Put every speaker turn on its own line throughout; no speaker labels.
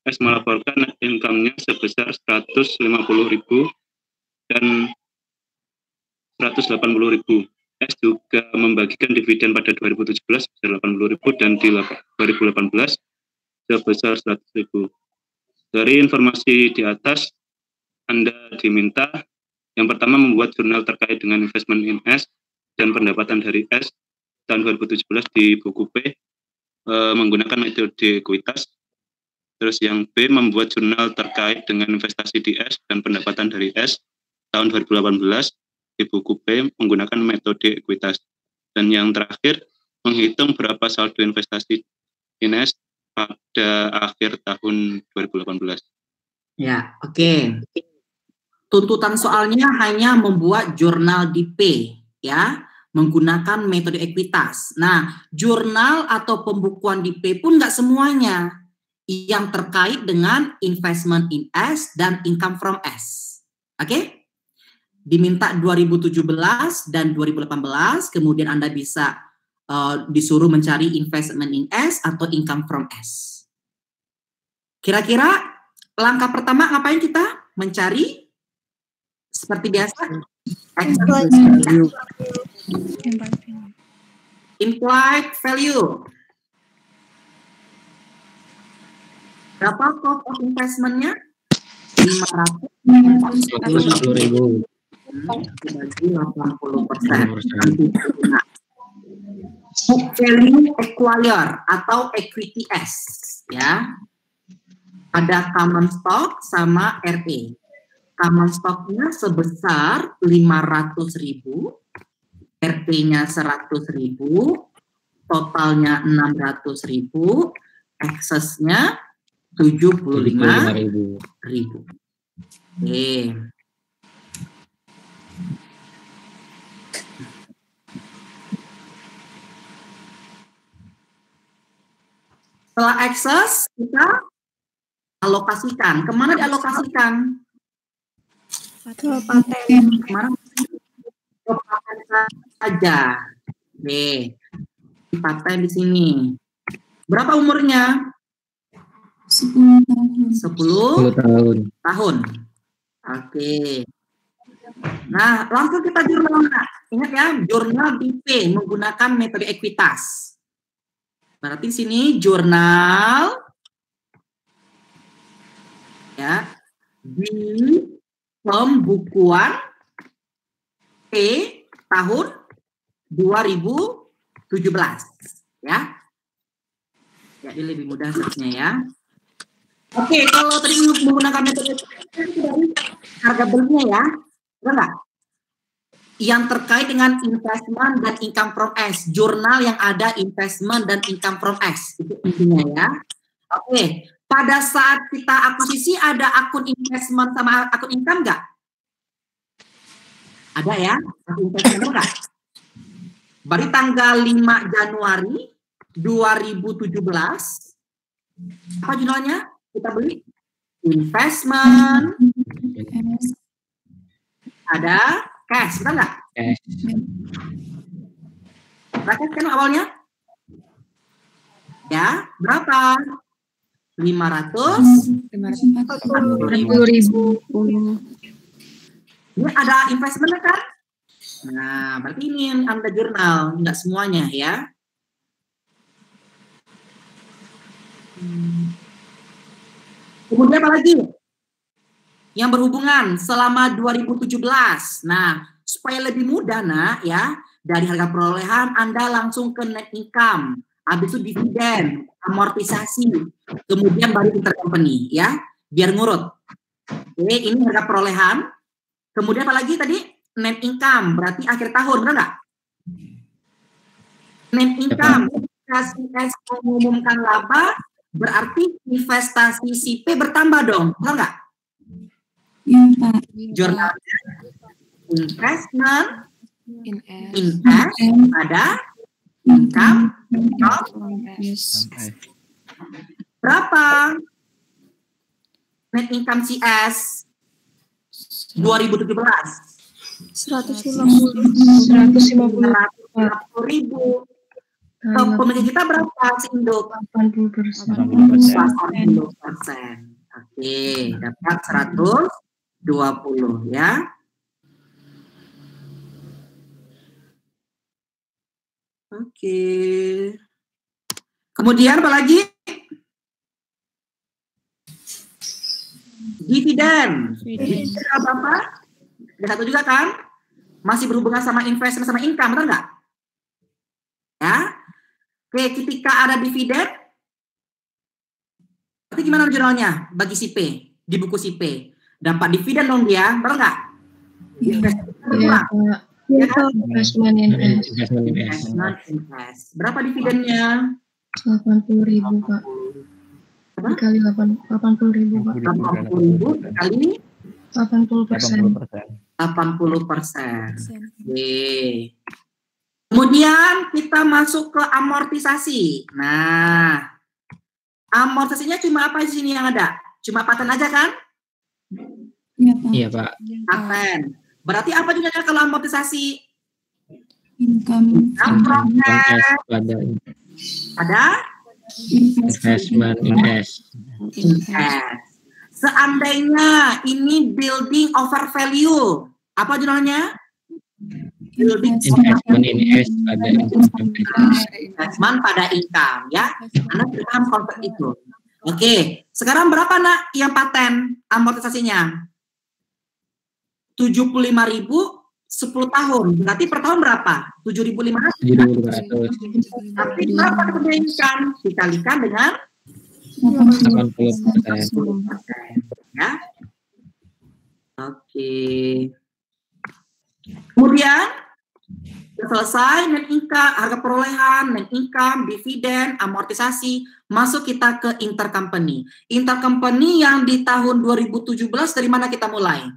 S melaporkan net income-nya sebesar 150.000 dan 180.000. S juga membagikan dividen pada 2017 sebesar 80.000 dan di 2018 sebesar 100.000. Dari informasi di atas, Anda diminta yang pertama membuat jurnal terkait dengan investment in S dan pendapatan dari S tahun 2017 di buku P menggunakan metode ekuitas. Terus yang B membuat jurnal terkait dengan investasi di S dan pendapatan dari S tahun 2018 di buku P menggunakan metode ekuitas. Dan yang terakhir, menghitung berapa saldo investasi in S pada akhir tahun 2018.
Ya, oke. Tuntutan soalnya hanya membuat jurnal di P, ya, menggunakan metode ekuitas. Nah, jurnal atau pembukuan di P pun nggak semuanya yang terkait dengan investment in S dan income from S. Oke? Diminta 2017 dan 2018, kemudian Anda bisa disuruh mencari investment in S atau income from S. Kira-kira langkah pertama ngapain kita? Mencari seperti biasa implied value. Berapa cost of investment-nya? 540.000 dibagi 80%. Book value acquire atau equity S, ya. Ada common stock sama RE. Common stock-nya sebesar 500.000, RT-nya 100.000, totalnya 600.000, excess-nya 75.000. Oke. Setelah excess, kita alokasikan. Kemana dialokasikan?
Ke paten.
Kemana? Ke paten saja. Oke. Di paten di sini. Berapa umurnya?
10 tahun.
10 tahun. Oke. Nah, langsung kita jurnal. Ingat ya, jurnal BP menggunakan metode ekuitas. Berarti sini jurnal ya di pembukuan P tahun 2017 ya. Jadi lebih mudah searchnya ya. Oke, kalau tadi menggunakan metode harga belinya ya, enggak? Yang terkait dengan investment dan income from S, jurnal yang ada investment dan income from S, itu intinya ya. Oke, pada saat kita akuisisi ada akun investment sama akun income enggak? Ada ya, akun investment enggak? Berarti tanggal 5 Januari 2017, apa jurnalnya? Kita beli investment, ada cash, betul nggak? Cash kan awalnya? Ya, berapa? 540.000. Ini ada investment kan? Nah, berarti ini Anda jurnal, nggak semuanya ya. Kemudian apa lagi? Yang berhubungan selama 2017. Nah, supaya lebih mudah nak ya, dari harga perolehan Anda langsung ke net income, habis itu dividen, amortisasi, kemudian baru intercompany ya, biar ngurut. Oke, ini harga perolehan. Kemudian apa lagi tadi? Net income, berarti akhir tahun, benar nggak? Net income, KCS mengumumkan laba, berarti investasi si P bertambah dong, benar nggak?
Iya, Pak.
Jurnalnya investment in S ada income berapa net income CS 2017?
150.000.
Kepemilikan kita berapa sih induk?
80%.
80%. Oke, dapat 120 ya. Oke. Kemudian apa lagi? Dividen. Dividen apa? Ada satu juga kan? Masih berhubungan sama investment sama income, benar nggak? Ya. Oke, ketika ada dividen, berarti gimana jurnalnya bagi si P di buku si P? Dapat dividen dong dia, benar nggak?
Investment invest.
Berapa dividennya?
80.000 Pak. Dikali 80.000 Pak.
80.000 dikali
80%.
80%. Oke. Kemudian kita masuk ke amortisasi. Nah, amortisasinya cuma apa di sini yang ada? Cuma paten aja kan?
Iya Pak.
Paten. Berarti apa juga kalau amortisasi?
Income.
Ada
investment invest.
Seandainya ini building over value, apa judulnya? Building
Investment invest pada
investment pada income, ya. Anda paham konsep itu. Oke, sekarang berapa nak yang paten amortisasinya? 75.000 10 tahun. Berarti per tahun berapa? 7.500.
7.500.
Tapi berapa dikalikan? Dikalikan dengan
80%.
ya. Oke. Kemudian selesai net income, harga perolehan, net income, dividen, amortisasi, masuk kita ke intercompany. Intercompany yang di tahun 2017 dari mana kita mulai?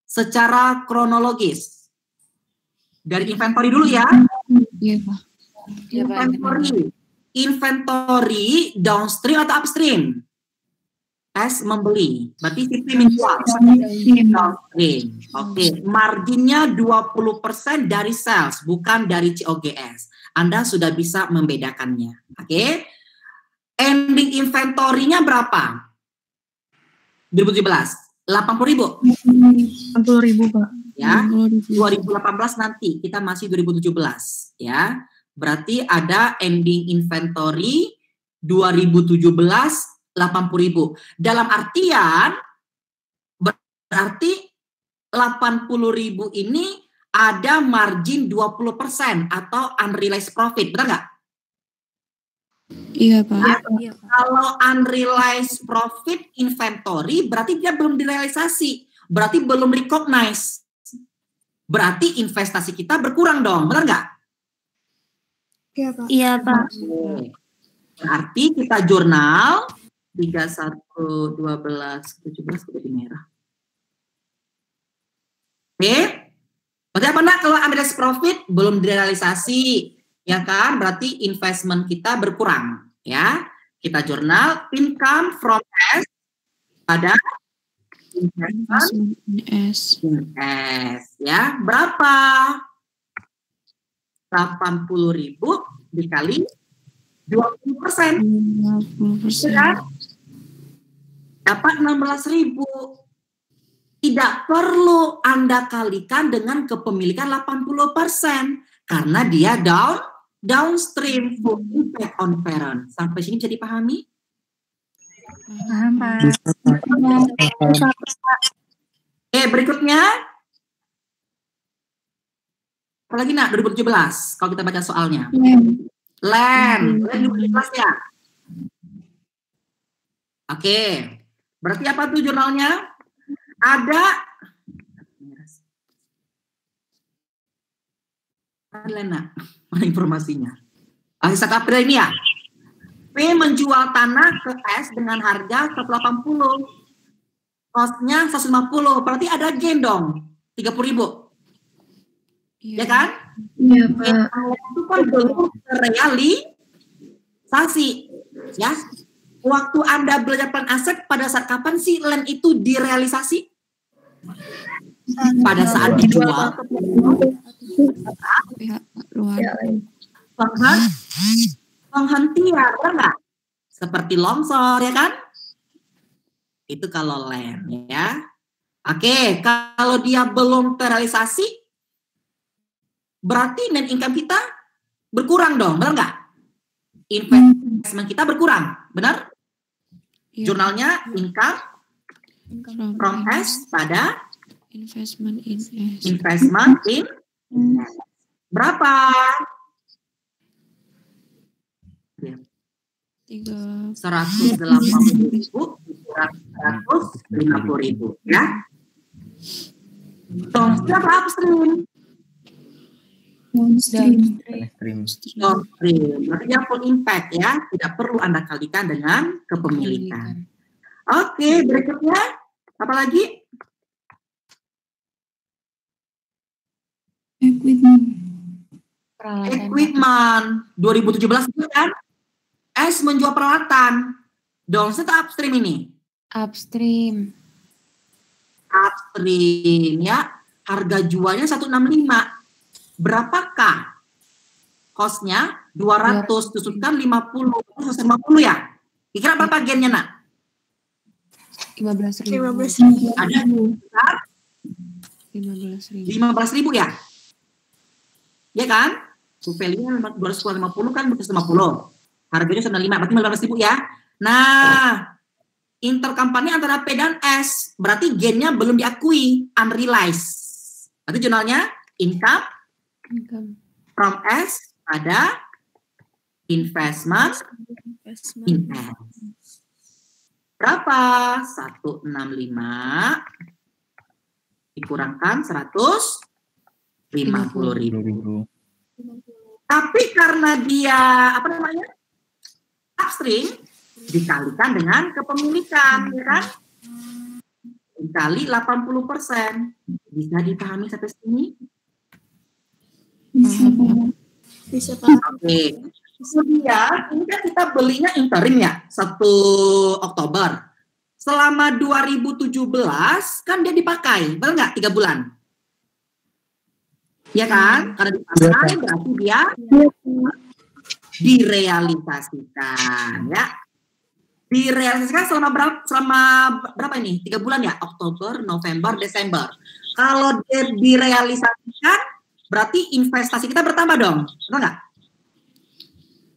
Secara kronologis. Dari inventory dulu ya.
Iya Pak.
Inventory downstream atau upstream? S membeli. Berarti simply menjual. Downstream. Oke, marginnya 20% dari sales, bukan dari COGS. Anda sudah bisa membedakannya. Oke. Ending inventory-nya berapa? 2017. 80.000.
80.000 Pak.
Ya, 2018 nanti kita masih 2017 ya. Berarti ada ending inventory 2017 80.000. Dalam artian berarti 80.000 ini ada margin 20% atau unrealized profit, benar nggak?
Iya Pak.
Ya, kalau unrealized profit inventory berarti dia belum direalisasi, berarti belum recognize. Berarti investasi kita berkurang dong, benar nggak?
Iya Pak.
Iya Pak.
Berarti kita jurnal 31, 12, 17 jadi merah. Oke? Berarti apa nak kalau unrealized profit belum direalisasi, ya kan? Berarti investment kita berkurang, ya. Kita jurnal income from S pada investment
S.
ya. Berapa? 80.000 dikali 20%.
20%.
Ya, dapat 16.000. Tidak perlu Anda kalikan dengan kepemilikan 80% karena dia downstream full impact on parent. Sampai sini bisa dipahami?
Paham Pak.
Oke, berikutnya. Apalagi nak 2017 kalau kita baca soalnya. Land 2017 ya. Oke. Berarti apa tuh jurnalnya? Ada Lena, mana informasinya? Akhir April ini ya. P menjual tanah ke S dengan harga 180. Costnya 150. Berarti ada gain dong. 30.000. Ya kan?
Iya Pak.
Itu kan belum terrealisasi. Ya. Waktu Anda belajar plan aset, pada saat kapan sih land itu direalisasi? Pada saat dijual.
Pihak luar.
penghentian, benar nggak? Seperti longsor, ya kan? Itu kalau land, ya. Oke, kalau dia belum terrealisasi, berarti net income kita berkurang dong, benar nggak? Investment kita berkurang, benar?
Iya.
Jurnalnya income from S pada
Investment in S.
investment in berapa? 180.000 kurang 150.000, ya. Berapa upstream?
Downstream.
Downstream. Berarti dia full impact, ya. Tidak perlu Anda kalikan dengan kepemilikan. Oke, berikutnya apa lagi? Equipment 2017 itu kan S menjual peralatan. Downstream atau upstream ini?
Upstream.
Upstream, ya. Harga jualnya 165. Berapakah cost-nya? 200 disusupkan 50, 150 ya. Kira berapa gennya, Nak?
15.000.
Ada
15.000.
15.000 ya? Ya kan? Value-nya 250 kan 250. Harganya 95, berarti 15.000 ya. Nah, intercompany antara P dan S, berarti gain-nya belum diakui, unrealized. Berarti jurnalnya income from S pada investment in S. Berapa? 165 dikurangkan 150.000. Tapi karena dia upstream dikalikan dengan kepemilikan, ya kan? Dikali 80%. Bisa dipahami sampai sini?
Bisa.
Oke. Kemudian ini kan kita belinya interim ya, 1 Oktober. Selama 2017 kan dia dipakai, benar nggak? 3 bulan. Ya kan? Karena dipakai berarti dia direalisasikan, ya. Direalisasikan selama berapa ini? 3 bulan ya? Oktober, November, Desember. Kalau dia direalisasikan berarti investasi kita bertambah dong, betul nggak?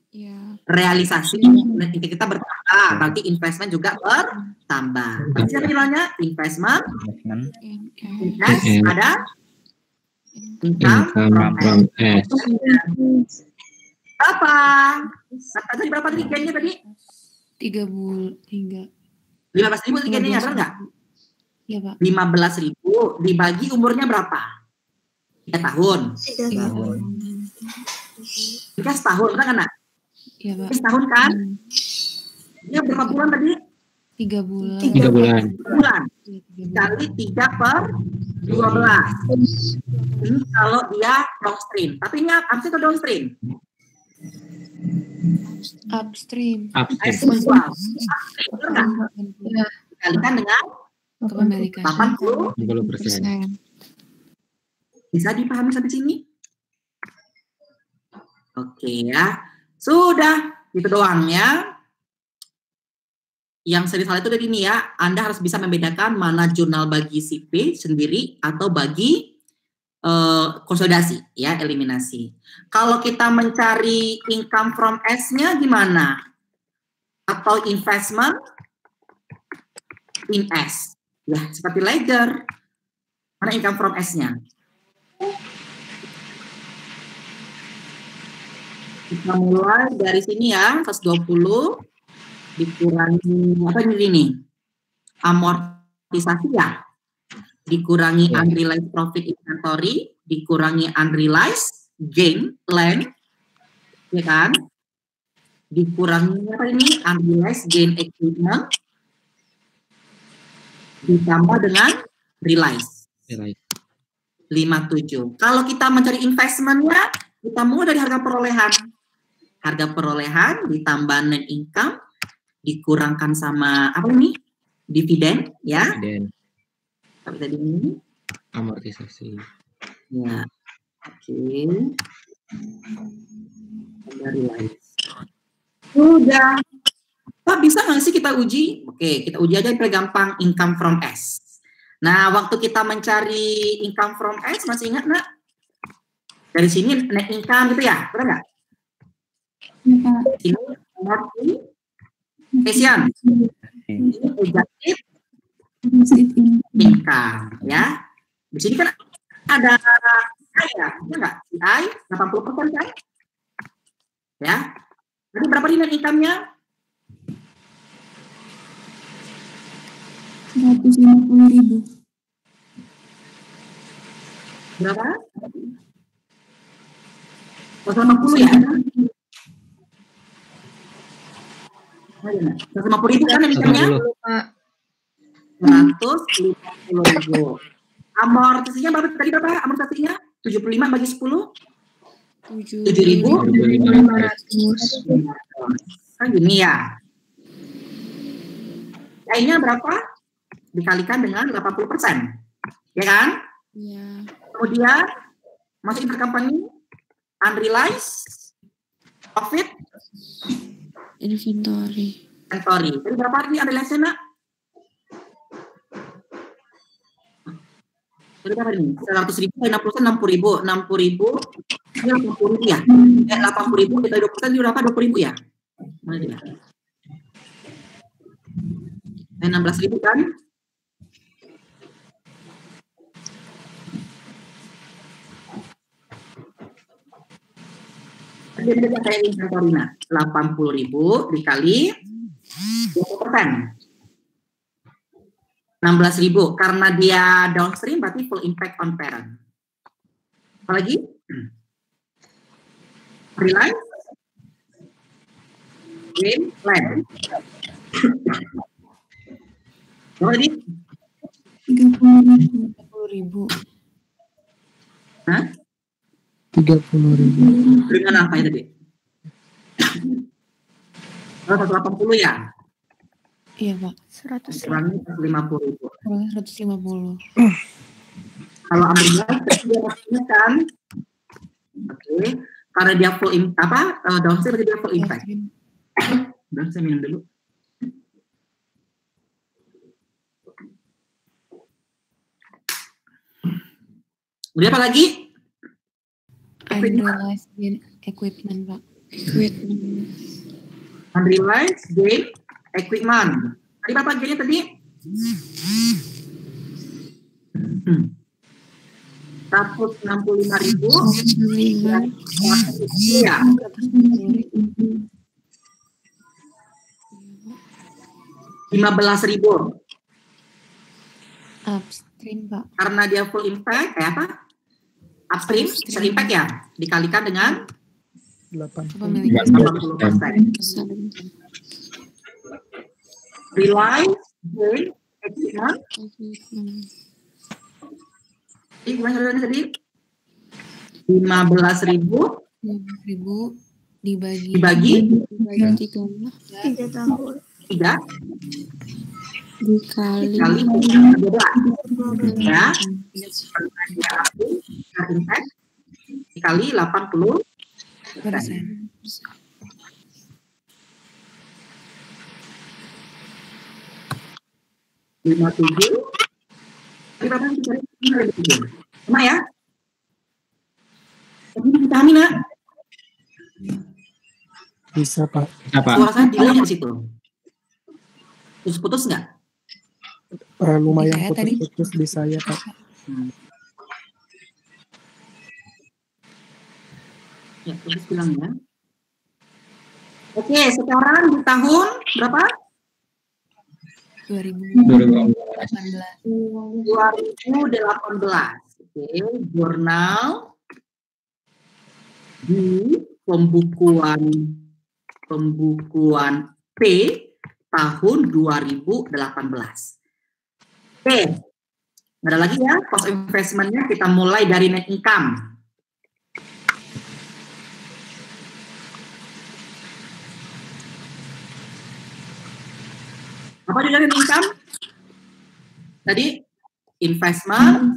Iya.
Realisasi nanti kita bertambah, berarti investment juga bertambah. Berarti siapa jurnalnya? Investment invest ada income
from S.
Berapa? Tadi berapa tadi gainnya tadi?
3 bulan.
15.000 tadi gainnya, benar nggak?
Iya, Pak.
15.000 dibagi umurnya berapa? 3 tahun.
3 tahun.
Jika setahun, benar kan, Nak?
Iya, Pak.
Setahun kan? Ini berapa bulan tadi?
3 bulan.
3 bulan.
Bulan. Kali 3 per 12. Ini kalau dia downstream. Tapi ini upstream atau downstream?
Upstream.
S menjual. Upstream, benar nggak? Dikalikan dengan
Kepemilikan.
80%. Bisa dipahami sampai sini? Oke ya. Sudah, gitu doang ya. Yang sering salah itu dari ini ya, Anda harus bisa membedakan mana jurnal bagi CP sendiri atau bagi konsolidasi, ya, eliminasi. Kalau kita mencari income from S-nya gimana? Atau investment in S. Ya, seperti ledger. Mana income from S-nya? Kita mulai dari sini ya, 120 dikurangi apa ini? Amortisasi ya. Dikurangi unrealized profit inventory, dikurangi unrealized gain land, ya kan? Dikurangi apa ini? Unrealized gain equipment, ditambah dengan realized. 57. Kalau kita mencari investmentnya, kita mulai dari harga perolehan. Harga perolehan ditambah net income, dikurangkan sama apa ini? Dividen, ya.
Dan
Tapi tadi ini
amortisasi.
ya. Oke. Udah. Pak, bisa nggak sih kita uji? Oke, kita uji aja yang paling gampang, income from S. Nah, waktu kita mencari income from S, masih ingat nggak? Dari sini net income gitu ya, benar nggak? Ini amorti, Kesian. Ini projected income, ya. Di sini kan ada I ya, enggak? I 80% kan? Ya. Jadi berapa nih net income-nya?
150.000.
Berapa? 150 ya? 150.000 kan net income-nya? 150.000. Amortisasinya berapa tadi Bapak? Amortisasinya 75 bagi 10? 7.500. Kan gini ya. Kayaknya berapa? Dikalikan dengan 80%. Ya kan?
Iya.
Kemudian masuk intercompany, unrealized profit,
Inventory.
inventory. Jadi berapa ini unrealized-nya, Nak? Jadi berapa ini? 100.000, 60.000, 60.000, 80.000 ya? 80.000 kita 20% itu berapa? 20.000 ya? Mana dia? 16.000 kan? Jadi kayak inventory, nah, 80.000 dikali 20%. 16.000 karena dia downstream berarti full impact on parent. Apalagi? Realize, gain, land. Berapa tadi?
30.000.
Hah?
30.000.
Dengan apa ya tadi? 180 ya?
Iya, Pak.
150.000.
150.
Kalau ambil dia maksudnya kan, oke, karena dia full impact, downstream berarti dia full impact. Dan saya minum dulu. Kemudian apa lagi?
Unrealized gain equipment, Pak. Equipment.
Unrealized gain equipment. Tadi berapa gainnya tadi? 165.000. Iya. 15.000.
Upstream, Pak.
Karena dia full impact, kayak apa? Upstream, full impact ya? Dikalikan dengan 80%. Realize gain equipment. Ini gimana tadi? 15.000
dibagi
3
dikali
12 ya, dikali 80%. Lima tujuh. Sama ya? Tapi dipahami nak?
Bisa Pak.
Suara saya delay di situ. Putus-putus nggak?
Lumayan
Saya tadi-
putus-putus di saya Pak.
Ya, terus bilang ya. Oke, sekarang di tahun berapa?
2018.
2018. Oke, jurnal di pembukuan P tahun 2018. Oke, nggak ada lagi ya cost investment-nya, kita mulai dari net income. Apa juga net income? Tadi investment,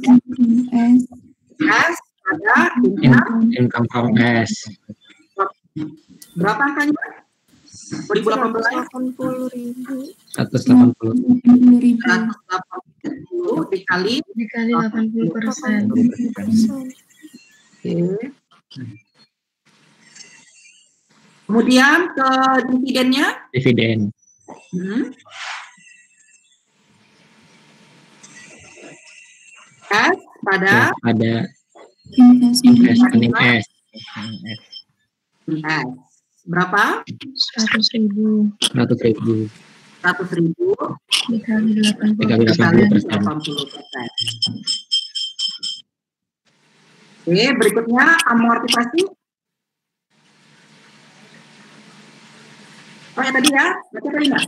cash, pada income
Income from S.
berapa angkanya? 2018
80.000
180.
180 dikali
80%.
Oke. Kemudian ke dividennya
Dividen.
S pada
Ada
Investment
investment in S.
S. Berapa?
100.000
100.000.
100.000
dikali
Dikali
80%.
80%. Oke, berikutnya amortisasi. Oh ya tadi ya, berarti tadi nggak?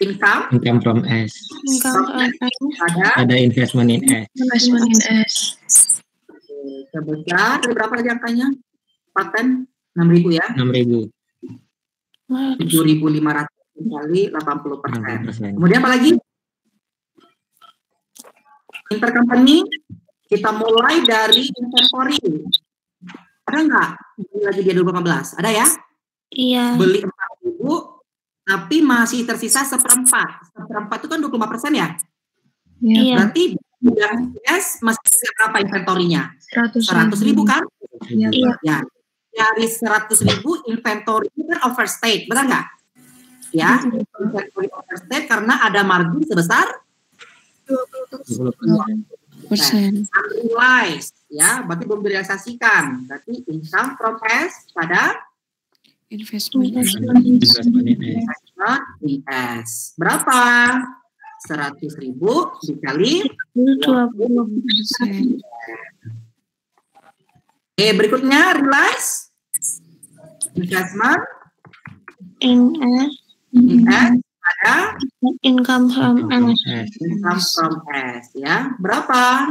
Income
Income from S.
Income
ada
Ada investment in S.
investment in S.
sebesar berapa lagi angkanya? Paten 6.000 ya,
6.000.
7.500 kali 80%.
60%.
Kemudian apa lagi? Intercompany, kita mulai dari inventory. Ada nggak? Beli lagi dia 2015. Ada ya?
Iya.
Beli 4.000, tapi masih tersisa seperempat. Seperempat itu kan 25% ya?
Iya.
Berarti yang S masih sisa berapa inventorinya?
100.000
kan?
Iya.
Ya. Dari 100.000 inventory itu kan overstate, benar nggak? Ya, inventory overstate karena ada margin sebesar
20%.
unrealized, ya, berarti belum direalisasikan. Berarti income from S pada
Investment
Investment in S.
in S. Berapa? 100.000 dikali
20%.
berikutnya realize investment
In S.
in S pada
Income from S.
income from S, ya. Berapa?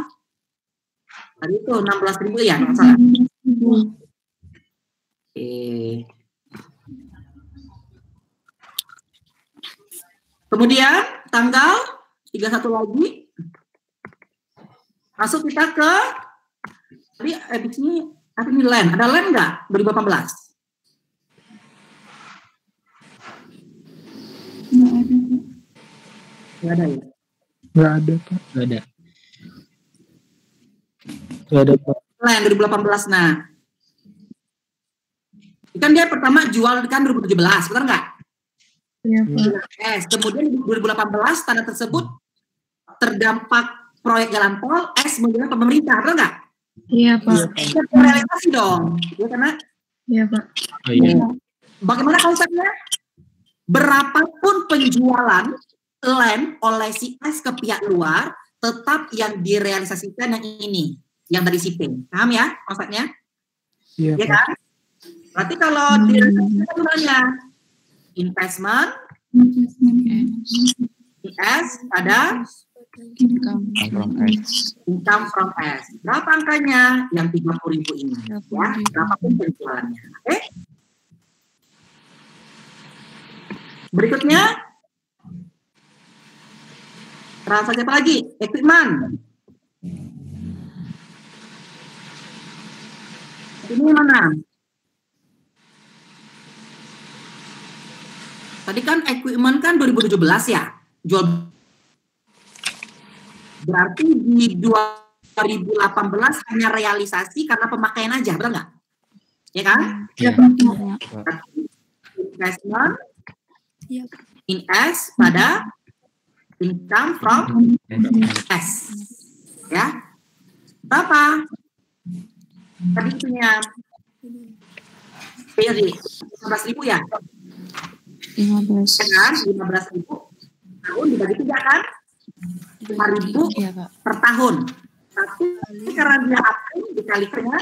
Tadi itu 16.000 ya, nggak salah. Kemudian tanggal 31 lagi. Masuk kita ke tadi di sini ini land. Ada land nggak 2018? Nggak ada ya?
Nggak ada, Pak.
Nggak ada.
Nggak ada, Pak.
Land 2018. Nah, kan dia pertama jual kan 2017, benar nggak?
Iya, Pak.
Kemudian di 2018 tanah tersebut terdampak proyek jalan tol S menggunakan pemerintah, benar nggak?
Iya, Pak.
Realisasi dong, ya karena
Iya, Pak.
Oh iya.
bagaimana konsepnya? Berapapun penjualan land oleh si S ke pihak luar, tetap yang direalisasikan yang ini, yang dari shipping. Paham ya konsepnya?
Iya,
Ya
Pak.
kan? Berarti kalau direalisasikan gunanya investment S pada
Income
income from S. Berapa angkanya? Yang 30.000 ini. Ya, berapapun penjualannya. Oke? Berikutnya transaksi apa lagi? Equipment. Ini mana? Tadi kan equipment kan 2017 ya. Jual. Berarti di 2018 hanya realisasi karena pemakaian aja, betul nggak? Ya kan?
Iya.
Investment in S pada income from S. Ya. Berapa? Tadi punya jadi 15.000 ya?
15.
Kan? 15.000 tahun dibagi 3 kan? 5.000
Iya, Pak.
per tahun. Tapi karena dia aktif dikalikan dengan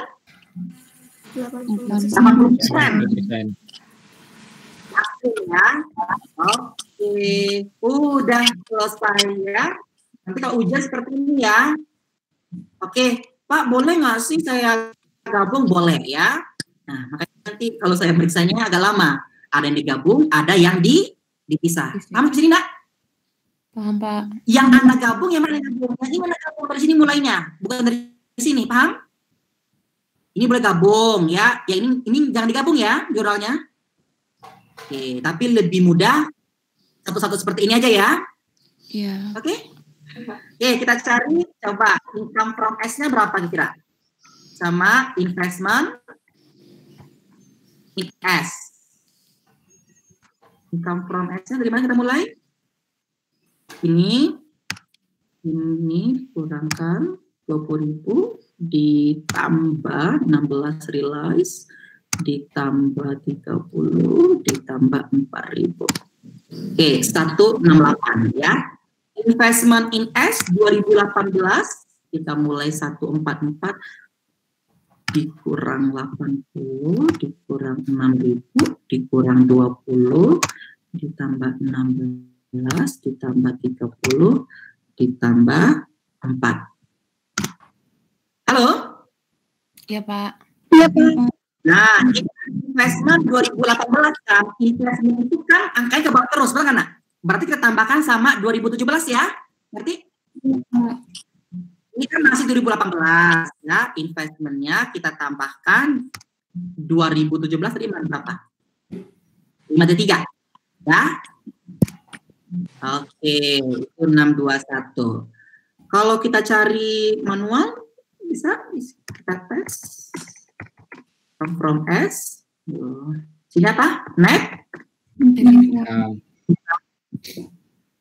80%. Aktif ya. Oke. Udah selesai ya. Nanti kalau ujian seperti ini ya. Oke. Pak, boleh nggak sih saya gabung? Boleh ya. Nah, makanya nanti kalau saya periksanya agak lama. Ada yang digabung, ada yang dipisah. Kamu di sini nak?
Paham, Pak.
Yang Anda gabung, yang mana gabung? Yang ini mana gabung? Dari sini mulainya, bukan dari sini, paham? Ini boleh gabung ya. Ya ini jangan digabung ya jurnalnya. Oke, tapi lebih mudah satu-satu seperti ini aja ya.
Iya.
Oke. Oke, kita cari coba income from S-nya berapa kira-kira? Sama investment in S. Income from S-nya dari mana kita mulai? Ini kurangkan 20.000 ditambah 16 realize ditambah 30 ditambah 4.000. Oke, 168 ya. Investment in S 2018 kita mulai 144 dikurang 80 dikurang 6.000 dikurang 20 ditambah 16 ditambah 30 ditambah 4. Halo?
Iya, Pak.
Iya, Pak.
Nah, investment 2018 kan, investment itu kan angkanya ke bawah terus, benar kan? Nak? Berarti kita tambahkan sama 2017 ya? Berarti ini kan masih 2018 ya, investmentnya kita tambahkan 2017 tadi berapa? 53 ya? Oke, itu 621. Kalau kita cari manual bisa kita tes from S. Sini apa? Net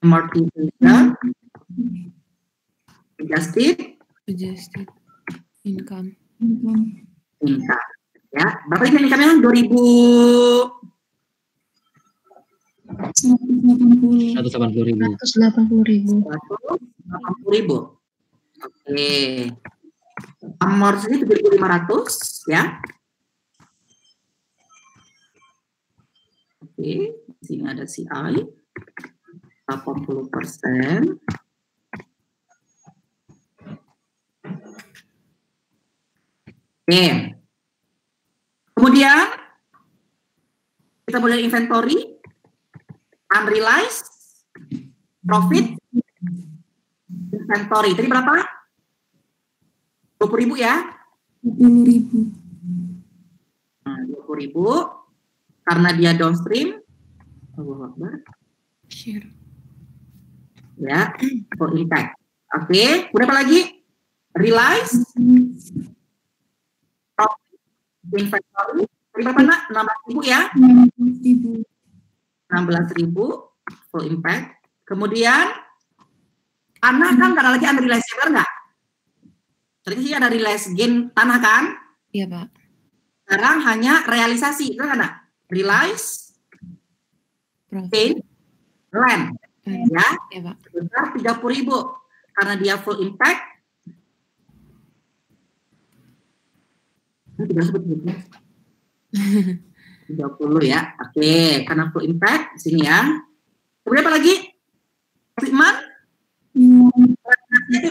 amortization adjusted
Income.
ya. Berapa ini income-nya? 2000
180.000.
180.000.
180.000. Oke. Amortisasi 7.500 ya. Oke, di sini ada CI 80%. Oke. Kemudian kita mulai inventory, unrealized profit, inventory. Tadi berapa? 20.000 ya?
20.000.
Nah, 20.000 karena dia downstream. Allahu Akbar.
Share.
Ya, for impact. Oke, udah apa lagi? Realize profit, inventory. Tadi berapa nak? 16.000 ya?
16.000.
16.000 full impact. Kemudian tanah kan karena lagi unrealized, benar nggak? Tadi sih ada realized gain tanah kan?
Iya, Pak.
Sekarang hanya realisasi, benar nggak? Realize gain land, ya?
Iya, Pak.
Sebesar 30.000 karena dia full impact. Ini tidak sebut 30 ya, oke, karena full impact di sini ya. Kemudian apa lagi? Treatment, ini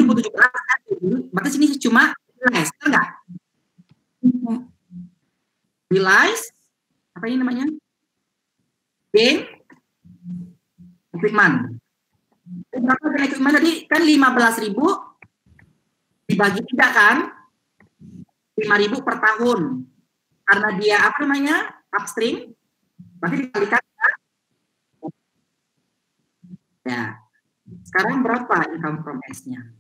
2017, berarti sini cuma realize, benar nggak? Realize, apa ini namanya? Gain, treatment. Berapa gain treatment tadi? Kan 15.000 dibagi 3 kan? 5.000 per tahun. Karena dia apa namanya? Upstream, berarti dikalikan ya. Sekarang berapa income from S-nya?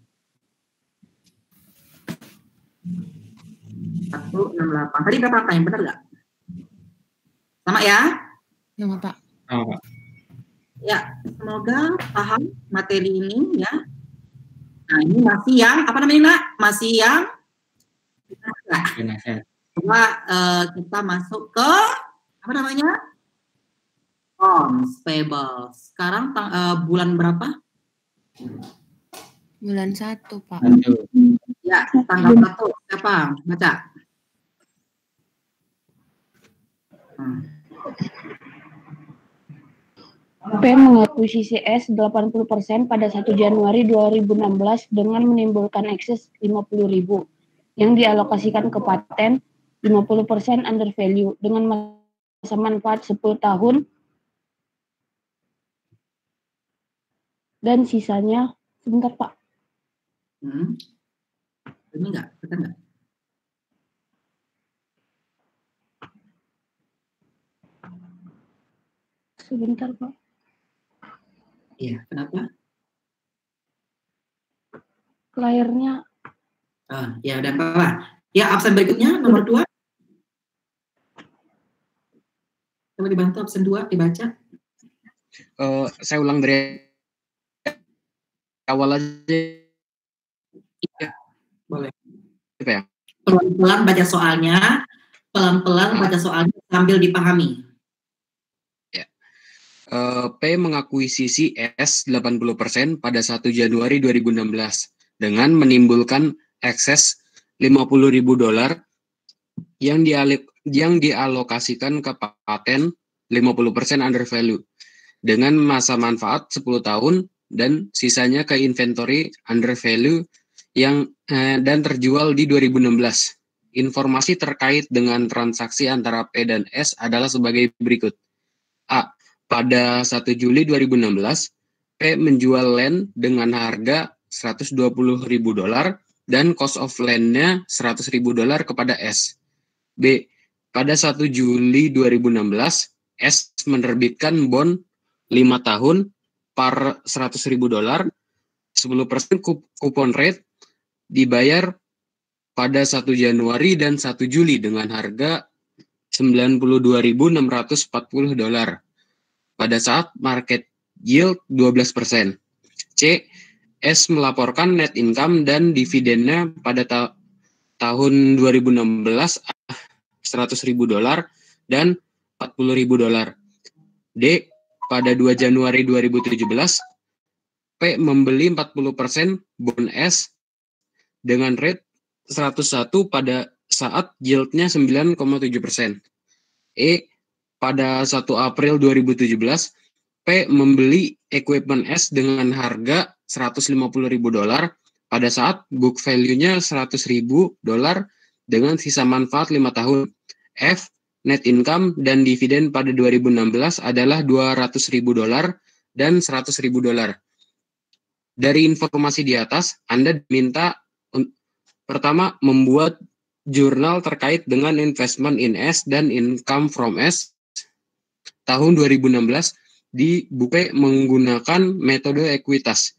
168. Tadi berapa yang benar nggak? Sama ya?
Nama, Pak.
Oh, Pak.
Ya, semoga paham materi ini ya. Nah, ini masih yang apa namanya nak? Masih yang
Benar.
coba kita masuk ke apa namanya? Bonds payable. Sekarang bulan berapa?
Bulan 1, Pak.
Ya, tanggal 1. Siapa? Baca.
P mengakuisisi S 80% pada 1 Januari 2016 dengan menimbulkan ekses 50.000 yang dialokasikan ke paten, 50% under value dengan masa manfaat 10 tahun dan sisanya sebentar Pak.
Ini enggak? Betul enggak?
Sebentar, Pak.
Iya, kenapa?
Layarnya
Ya udah apa? Ya, absen berikutnya nomor 2. Coba dibantu absen 2 dibaca.
Saya ulang dari awal aja.
Iya, boleh.
Apa ya?
Pelan-pelan baca soalnya, baca soalnya sambil dipahami.
P mengakuisisi S 80% pada 1 Januari 2016 dengan menimbulkan ekses $50.000 yang dialokasikan ke paten 50% under value dengan masa manfaat 10 tahun dan sisanya ke inventory under value yang dan terjual di 2016. Informasi terkait dengan transaksi antara P dan S adalah sebagai berikut. A. Pada 1 Juli 2016, P menjual land dengan harga $120.000 dan cost of land-nya $100.000 kepada S. B. Pada 1 Juli 2016, S menerbitkan bond 5 tahun par $100.000, 10% kupon rate dibayar pada 1 Januari dan 1 Juli dengan harga $92.640 pada saat market yield 12%. C. S melaporkan net income dan dividennya pada tahun 2016 $100.000 dan $40.000. D. Pada 2 Januari 2017, P membeli 40% bond S dengan rate 101 pada saat yieldnya 9,7%. E. Pada 1 April 2017, P membeli equipment S dengan harga $150.000 pada saat book value-nya $100.000 dengan sisa manfaat 5 tahun. F. Net income dan dividen pada 2016 adalah $200.000 dan $100.000. Dari informasi di atas, Anda diminta pertama membuat jurnal terkait dengan investment in S dan income from S tahun 2016 di buku menggunakan metode ekuitas.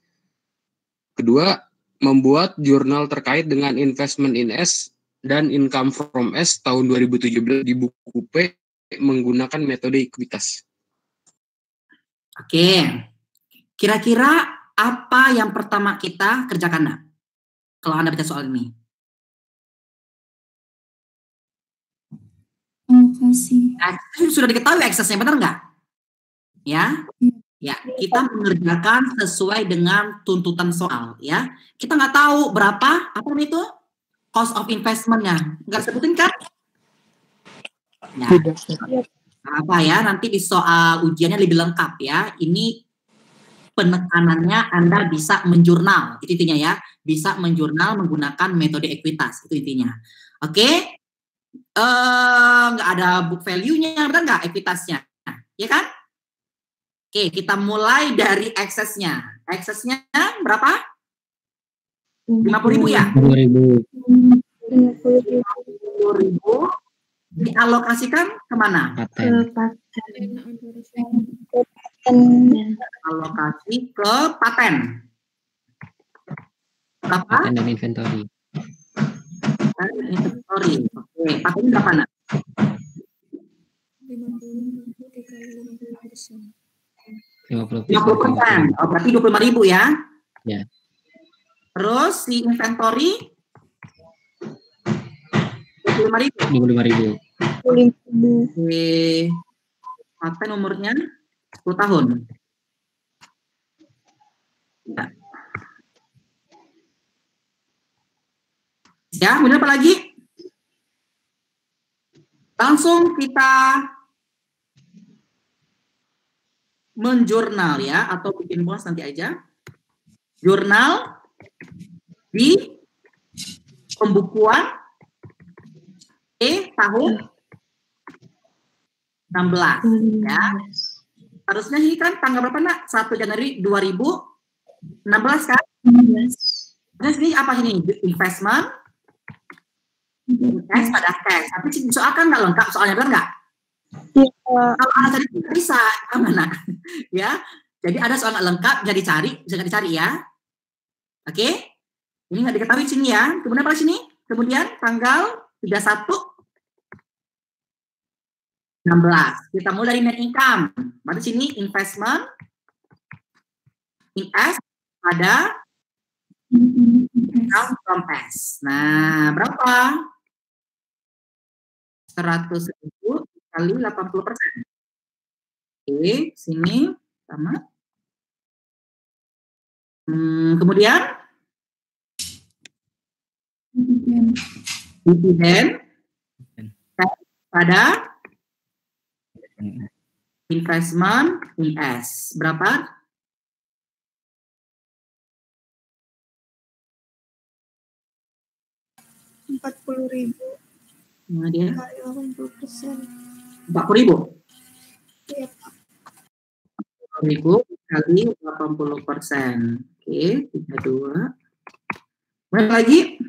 Kedua, membuat jurnal terkait dengan investment in S dan income from S tahun 2017 di buku P menggunakan metode ekuitas.
Oke. Kira-kira apa yang pertama kita kerjakan, Nak? Kalau Anda baca soal ini.
Alokasi.
Sudah diketahui aksesnya, benar nggak? Ya, ya, kita mengerjakan sesuai dengan tuntutan soal, ya. Kita nggak tahu berapa, apa itu cost of investment-nya, nggak sebutin kan? Nah,
Tidak.
apa ya? Nanti di soal ujiannya lebih lengkap ya. Ini penekanannya Anda bisa menjurnal, itu intinya ya. Bisa menjurnal menggunakan metode ekuitas, itu intinya. Oke? Nggak ada book value-nya, benar nggak ekuitasnya? Ya kan? Oke, kita mulai dari eksesnya. Eksesnya berapa? 50.000 ya? 50.000 dialokasikan kemana? Alokasi ke paten. Berapa?
Paten dan inventory.
Inventory. Oke, patennya berapa, Nak? 50%. Oh, berarti 25.000 ya?
Ya.
Terus si inventory
25.000.
Oke. Paten umurnya 10 tahun. Ya, benar apa lagi? Langsung kita menjurnal ya, atau bikin bos nanti aja. Jurnal di pembukuan tahun 16 ya. Harusnya ini kan tanggal berapa, Nak? 1 Januari 2016 kan? Terus ini apa ini? Investment Cash pada cash. Tapi soal kan nggak lengkap soalnya, benar nggak?
Iya.
Kalau Anda cari nggak bisa, mana? Ya. Jadi ada soal nggak lengkap, bisa dicari ya. Oke? Ini nggak diketahui sini ya. Kemudian apa sini? Kemudian tanggal 31 16. Kita mulai dari net income. Berarti sini investment in S pada income from S. Nah, berapa? 100.000 kali 80%. Oke, sini sama. Kemudian dividen pada investment in S. Berapa?
Rp40.000
Kemudian
kali 80%.
40.000.
Iya, Pak.
40.000 kali 80%. Oke, 32. Kemudian lagi.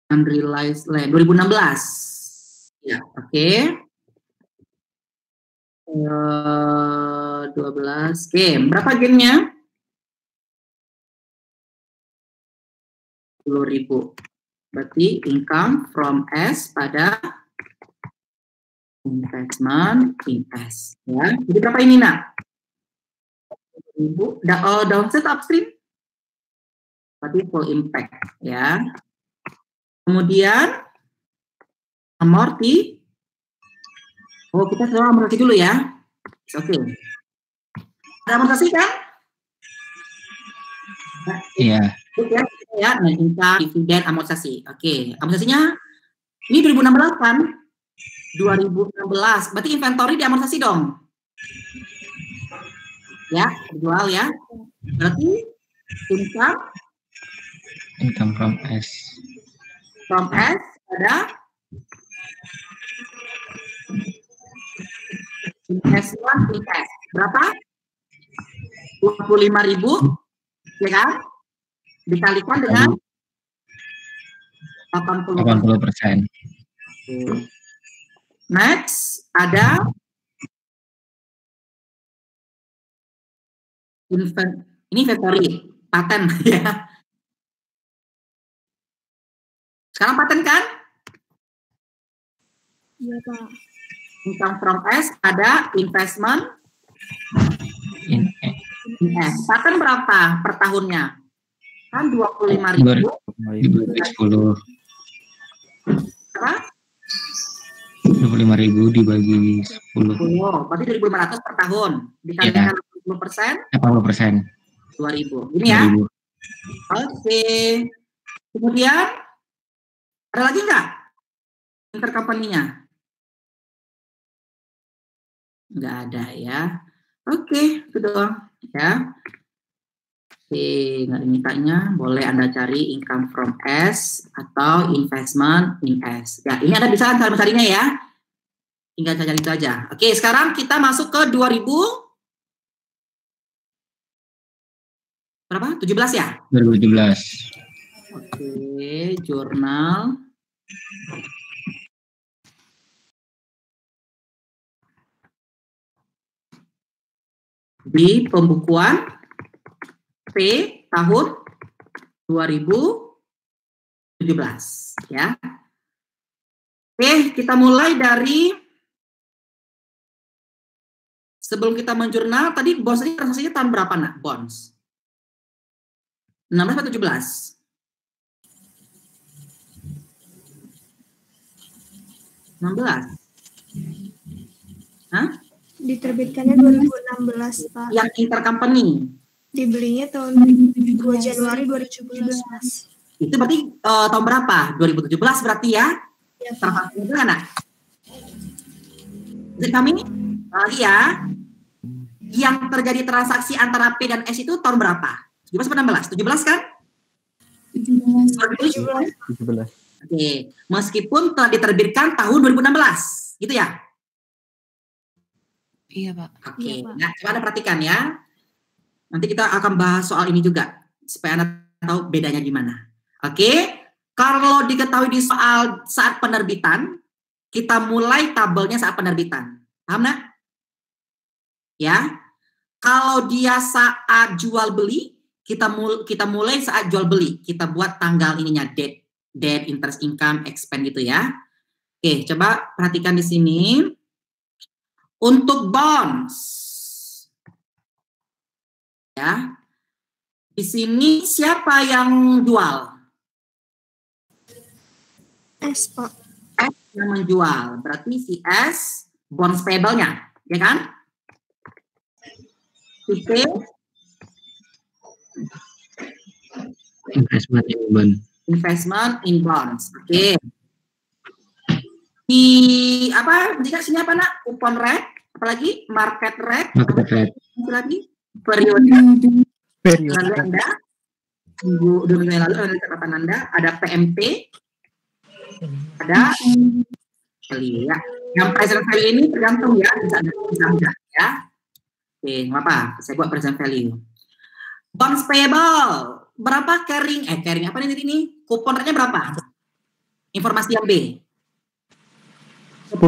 Unrealized land 2016. Ya, oke. 12 game. Berapa gamenya? 10.000. Berarti income from S pada investment in S. Ya. Jadi berapa ini, Nak? 10.000. Downside upstream? Berarti full impact. Ya. Kemudian amorti. Oh, kita coba amorti dulu ya. Oke. Ada amortisasi kan?
Iya.
Oke, ya, income, dividen, amortisasi. Oke, amortisasinya ini 2016 kan? 2016. Berarti inventory diamortisasi dong. Ya, jual ya. Berarti
Income from S.
From S ada investment in S. Berapa? 25.000, ya kan? Dikalikan dengan
80%.
Next, ada ini inventory, paten ya. Sekarang paten kan?
Iya, Pak.
Income from S ada investment in S. Paten berapa per tahunnya? Kan 25.000.
2010.
Berapa?
25.000 dibagi 10.
Oh, berarti 2.500 per tahun. Dikalikan 80%?
80%.
2.000. Ini ya?
2.000.
Oke. Kemudian ada lagi nggak intercompany-nya? Nggak ada ya. Oke, itu doang ya. Oke, nggak dimintanya. Boleh Anda cari income from S atau investment in S. Ya, ini Anda bisa cara mencarinya ya. Tinggal cari itu aja. Oke, sekarang kita masuk ke 2000 berapa? 17 ya?
2017.
Oke, jurnal. Di pembukuan P tahun 2017 ya. Oke, kita mulai dari sebelum kita menjurnal tadi bonds ini transaksinya tahun berapa, Nak? Bonds 16 atau 17? 16. Hah?
Diterbitkannya 2016, Pak.
Yang intercompany.
Dibelinya tahun 2 Januari 2017, Mas.
Itu berarti tahun berapa? 2017 berarti ya?
Ya, Pak.
Transaksi itu kan, Nak? Jadi kami lagi ya. Yang terjadi transaksi antara P dan S itu tahun berapa? 17 atau 16? 17 kan?
17.
17.
Oke, meskipun telah diterbitkan tahun 2016, gitu ya?
Iya, Pak.
Oke,
Iya, Pak.
nah coba Anda perhatikan ya. Nanti kita akan bahas soal ini juga supaya Anda tahu bedanya gimana. Oke, kalau diketahui di soal saat penerbitan, kita mulai tabelnya saat penerbitan. Paham nak? Ya. Kalau dia saat jual beli, kita mulai saat jual beli. Kita buat tanggal ininya, date, interest income, expense gitu ya. Oke, coba perhatikan di sini. Untuk bonds, ya, di sini siapa yang jual?
S, Pak.
S yang menjual, berarti si S bonds payable-nya, ya kan? Si P investment in bonds. Oke. Di apa? Jika sini apa nak? Coupon rate, apalagi market rate, lagi periode Anda minggu 2 minggu yang lalu ada catatan Anda, ada PMT, ada value ya. Yang present value ini tergantung ya, bisa enggak ya. Oke, nggak apa? Saya buat present value. Bonds payable berapa carrying apa ini? Coupon rate-nya berapa? Informasi yang B.
10%.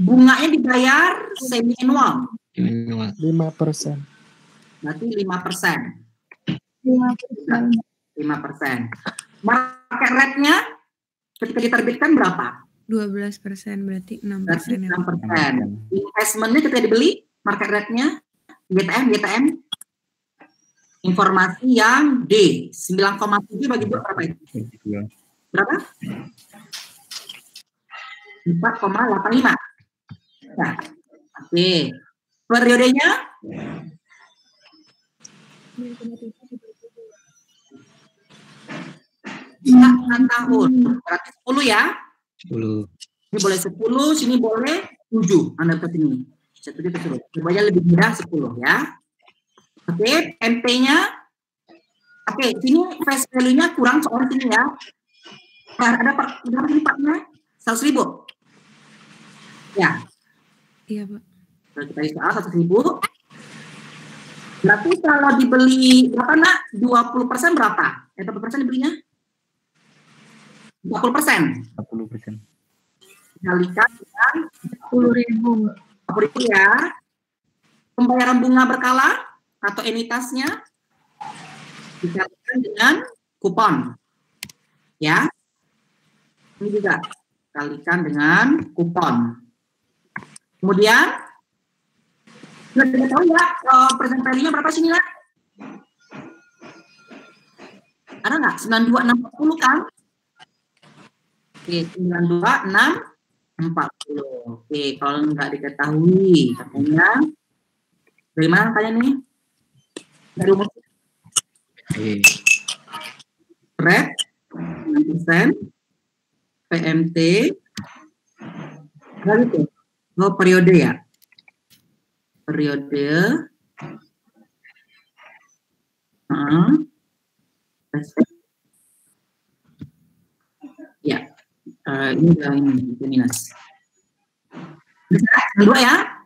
Bunganya dibayar semi annual.
5%.
Berarti 5%. 5%. Market rate-nya ketika diterbitkan berapa?
12%, berarti 6%.
Berarti 6%. Investment-nya ketika dibeli, market rate-nya GTM. Informasi yang D. 9,7 bagi 2 berapa itu? Berapa? 4,85. Nah, oke. Periodenya? 4 tahun. Berarti 10 ya?
10.
Ini boleh 10, sini boleh 7. Anda dapat ini. 7 ke 10. Coba lebih mudah 10 ya. Oke, MP-nya. Oke, sini face value-nya kurang soal sini ya. Nah, ada berapa ini Pak-nya? 100.000. Ya.
Iya, Pak.
Kalau kita isi soal 100.000. Berarti kalau dibeli berapa nak? 20% berapa? Berapa persen dibelinya? 20%.
40%.
Dikalikan dengan 10.000. 10.000 ya. Pembayaran bunga berkala atau enitasnya dikalikan dengan kupon. Ya. Ini juga kalikan dengan kupon. Kemudian sudah tahu ya present value-nya berapa sini lah? Ada nggak? 92,640 kan? Oke, 92,640. Oke, kalau nggak diketahui, katanya dari mana kalian nih? Dari umur rate 9%, PMT, berapa itu? Oh, periode ya? Periode. Ya, ini udah ini minus. Bisa? Dua ya?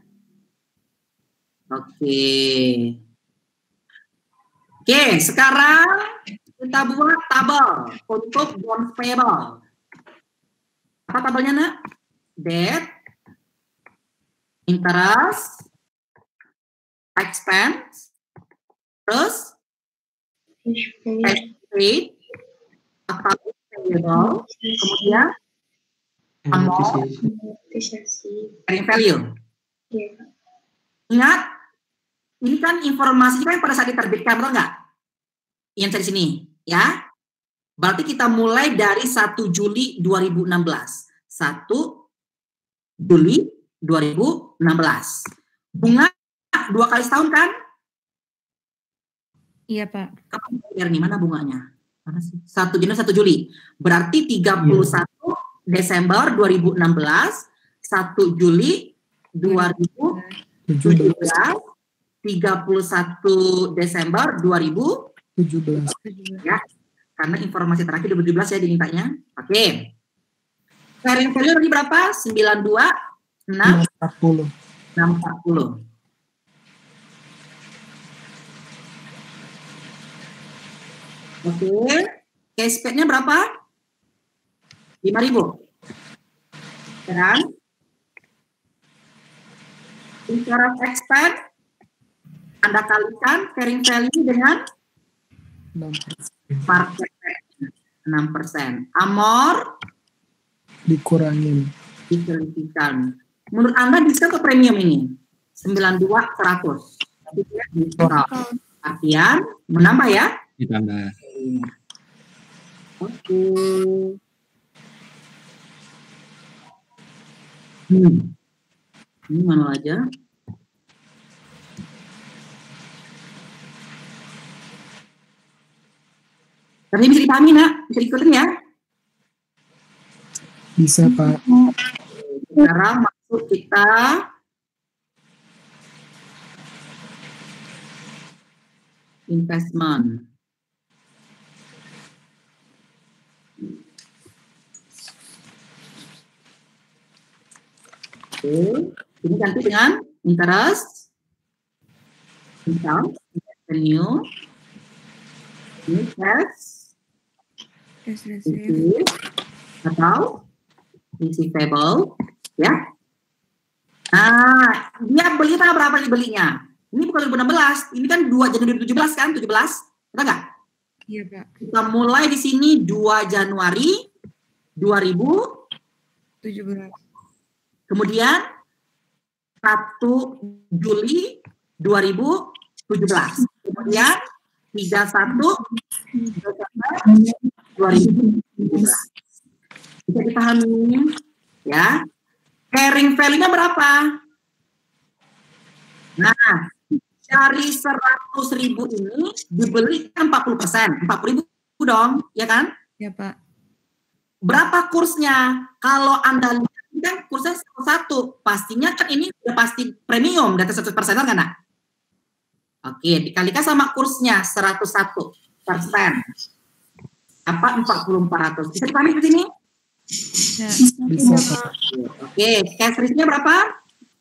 Oke, sekarang kita buat tabel untuk bonds payable. Apa tabelnya nak? Debt, interest, expense, terus cash paid, account payable, kemudian amount, carrying value. Ingat, ini kan informasi kan pada saat diterbitkan, betul nggak? Yang dari sini, ya. Berarti kita mulai dari 1 Juli 2016. 1 Juli 2016. Bunga 2 kali setahun kan?
Iya, Pak.
Kapan bayar nih? Mana bunganya? Mana sih? 1 Juni, 1 Juli. Berarti 31 Desember 2016, 1 Juli 2017, 31 Desember 2017. Ya. Karena informasi terakhir 2017 ya dimintanya. Oke. Carrying value tadi berapa? 92, 640. Oke. Cashback-nya berapa? 5.000. Sekarang interest expense Anda kalikan carrying value dengan
6%.
market rate 6%. Amor
Dikurangin.
diselisihkan. Menurut Anda diskon atau premium ini? 92.100. Artian menambah ya?
Ditambah.
Oke. Ini mana aja? Tapi bisa dipahami nak? Bisa ikutin ya?
Bisa, Pak.
Sekarang masuk kita investment. Oke, ini ganti dengan interest, income, revenue, ini cash,
receive.
atau receivable, ya. Nah, dia beli tanggal berapa nih belinya? Ini bukan 2016, ini kan 2 Januari 2017 kan, 17, betul nggak?
Iya, Pak.
Kita mulai di sini 2 Januari 2017.
17.
Kemudian 1 Juli 2017. Kemudian 31 Desember 2017. Bisa dipahami ya. Carrying value-nya berapa? Nah, dari 100.000 ini dibeli 40%, 40.000 dong, ya kan?
Ya, Pak.
Berapa kursnya? Kalau Anda lihat kan kursnya 101, pastinya kan ini udah pasti premium, di atas 100% kan, nak? Oke, dikalikan sama kursnya 101%. Apa 4.400? Bisa dipahami di sini?
Ya.
Bisa, Pak.
Oke, cash risk-nya berapa?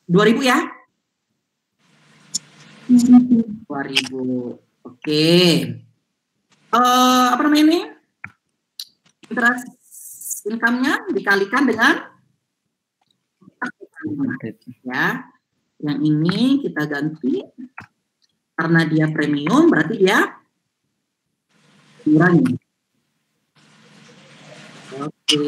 2.000 ya? 2.000. Oke. Apa namanya ini? Interest income-nya dikalikan dengan ya. Yang ini kita ganti karena dia premium berarti dia kurangi. Oke.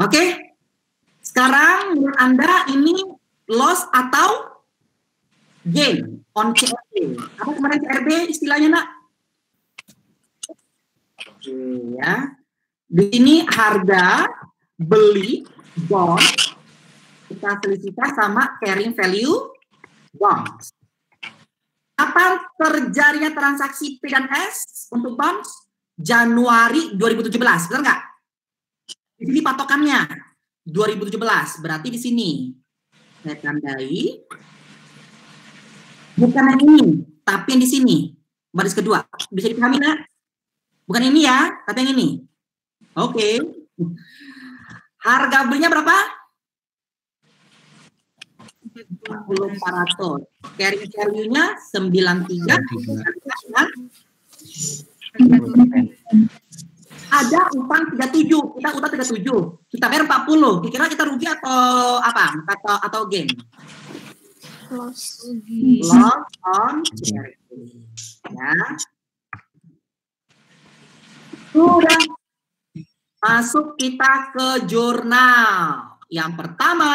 Oke. Sekarang menurut Anda ini loss atau gain on CRB? Apa kemarin CRB istilahnya, nak? Oke ya. Di sini harga beli bond kita selisihkan sama carrying value bonds. Kapan terjadinya transaksi P dan S untuk bonds? Januari 2017, benar nggak? Di sini patokannya 2017, berarti di sini saya tandai bukan yang ini, tapi yang di sini baris kedua. Bisa dipahami nggak? Bukan ini ya, tapi yang ini. Oke. Harga belinya berapa? 4.400. Carrying value-nya 93. Ada utang 37. Kita utang 37. Kita bayar 40. Kira-kira kita rugi atau apa? Atau gain?
Loss.
Loss on carrying. Ya. Sudah. Masuk kita ke jurnal. Yang pertama,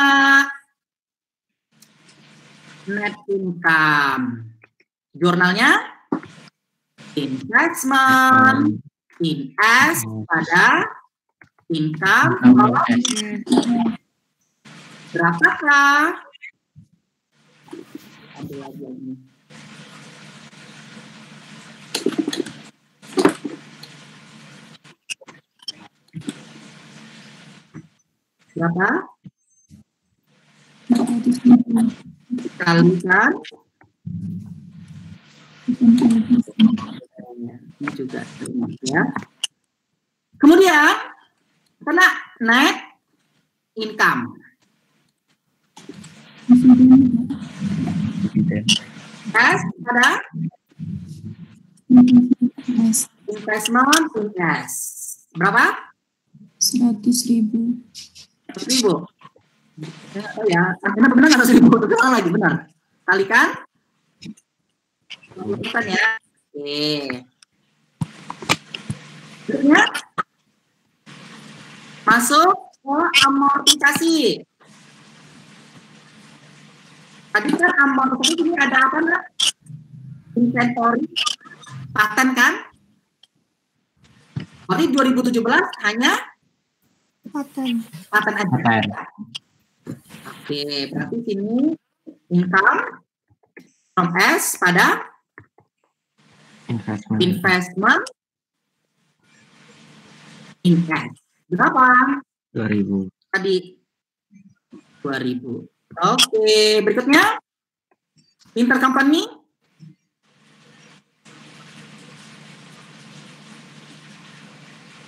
net income. Jurnalnya investment in S pada income. Berapakah? Ambil lagi ini. Berapa? Kalikan. Ini juga ya. Kemudian, kena net income. Yes, ada investment, invest. Berapa?
100.000.
100.000. Oh ya, benar nggak 100.000? Salah lagi, benar. Kalikan 20% ya. Oke. Berikutnya masuk ke amortisasi. Tadi kan amortisasi ini ada apa enggak? Inventory, paten kan? Berarti 2017 hanya paten aja.
Paten.
Oke, berarti sini income from S pada investment invest. Berapa?
2.000.
Tadi 2.000. Oke, berikutnya intercompany.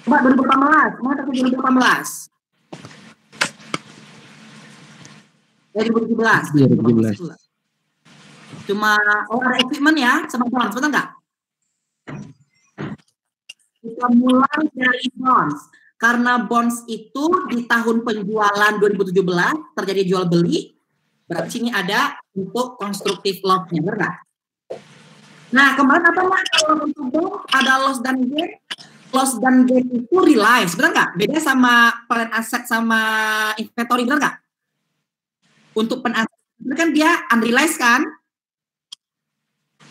Coba 2018, mau tapi 2018. 2017. Cuma ada equipment ya, sama bonds, betul nggak? Kita mulai dari bonds. Karena bonds itu di tahun penjualan 2017 terjadi jual beli, berarti sini ada untuk constructive loss-nya, benar? Nah, kemarin apa kalau untuk bonds ada loss dan gain? Loss dan gain itu realize, benar nggak? Beda sama plan aset sama inventory, benar nggak? Untuk plan aset itu kan dia unrealized kan?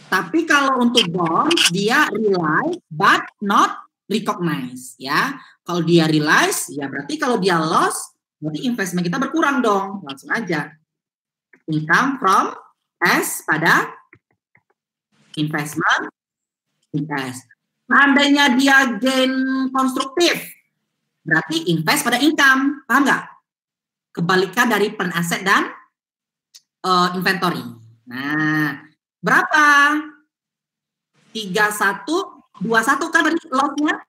Tapi kalau untuk bonds dia realize but not recognize ya. Kalau dia realize ya berarti kalau dia loss berarti investment kita berkurang dong. Langsung aja. Income from S pada investment invest. Seandainya dia gain konstruktif berarti invest pada income. Paham nggak? Kebalikan dari plan aset dan inventory. Nah, berapa? 3121 kan tadi loss-nya?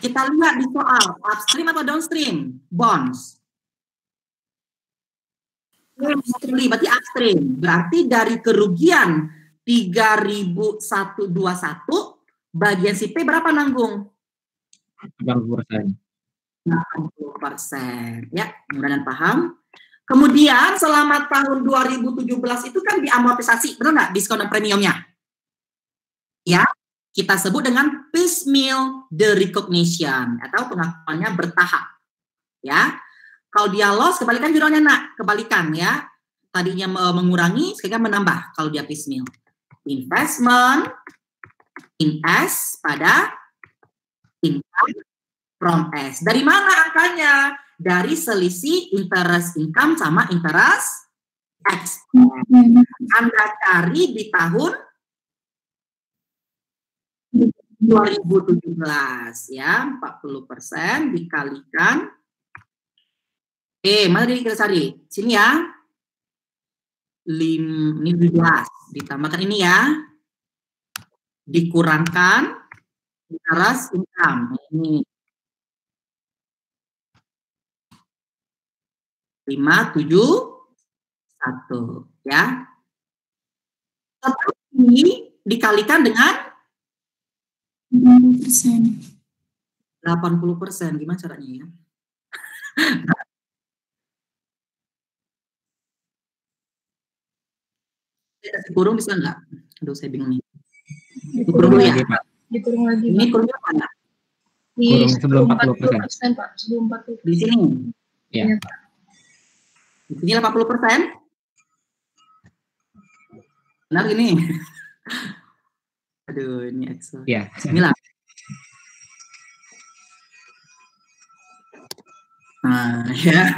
Kita lihat di soal upstream atau downstream? Bonds. Berarti upstream. Berarti dari kerugian 3.121 bagian si P berapa nanggung?
80%.
60%. Ya, mudah-mudahan paham. Kemudian selama tahun 2017 itu kan diamortisasi, benar nggak diskon dan premiumnya? Ya, kita sebut dengan piecemeal derecognition atau pengakuannya bertahap. Ya, kalau dia loss kebalikan judulnya nak, kebalikan ya. Tadinya mengurangi, sekarang menambah kalau dia piecemeal. Investment in S pada income from S. Dari mana angkanya? Dari selisih interest income sama interest expense. Anda cari di tahun 2017 ya, 40% dikalikan. Mari kita cari. Sini ya. Ini 12 ditambahkan ini ya. Dikurangkan interest income. Ini 571 ya. Tetapi dikalikan dengan 80%. Gimana caranya ya? Kasih kurung bisa nggak? Aduh, saya bingung nih. Dikurung dulu ya.
Dikurung lagi.
Ini kurungnya mana?
Kurung sebelum 40%.
Pak. Sebelum 40%.
Di sini.
Ya.
Di sini 80%. Benar ini. Aduh, ini Excel.
Ya.
Inilah. Nah, ya.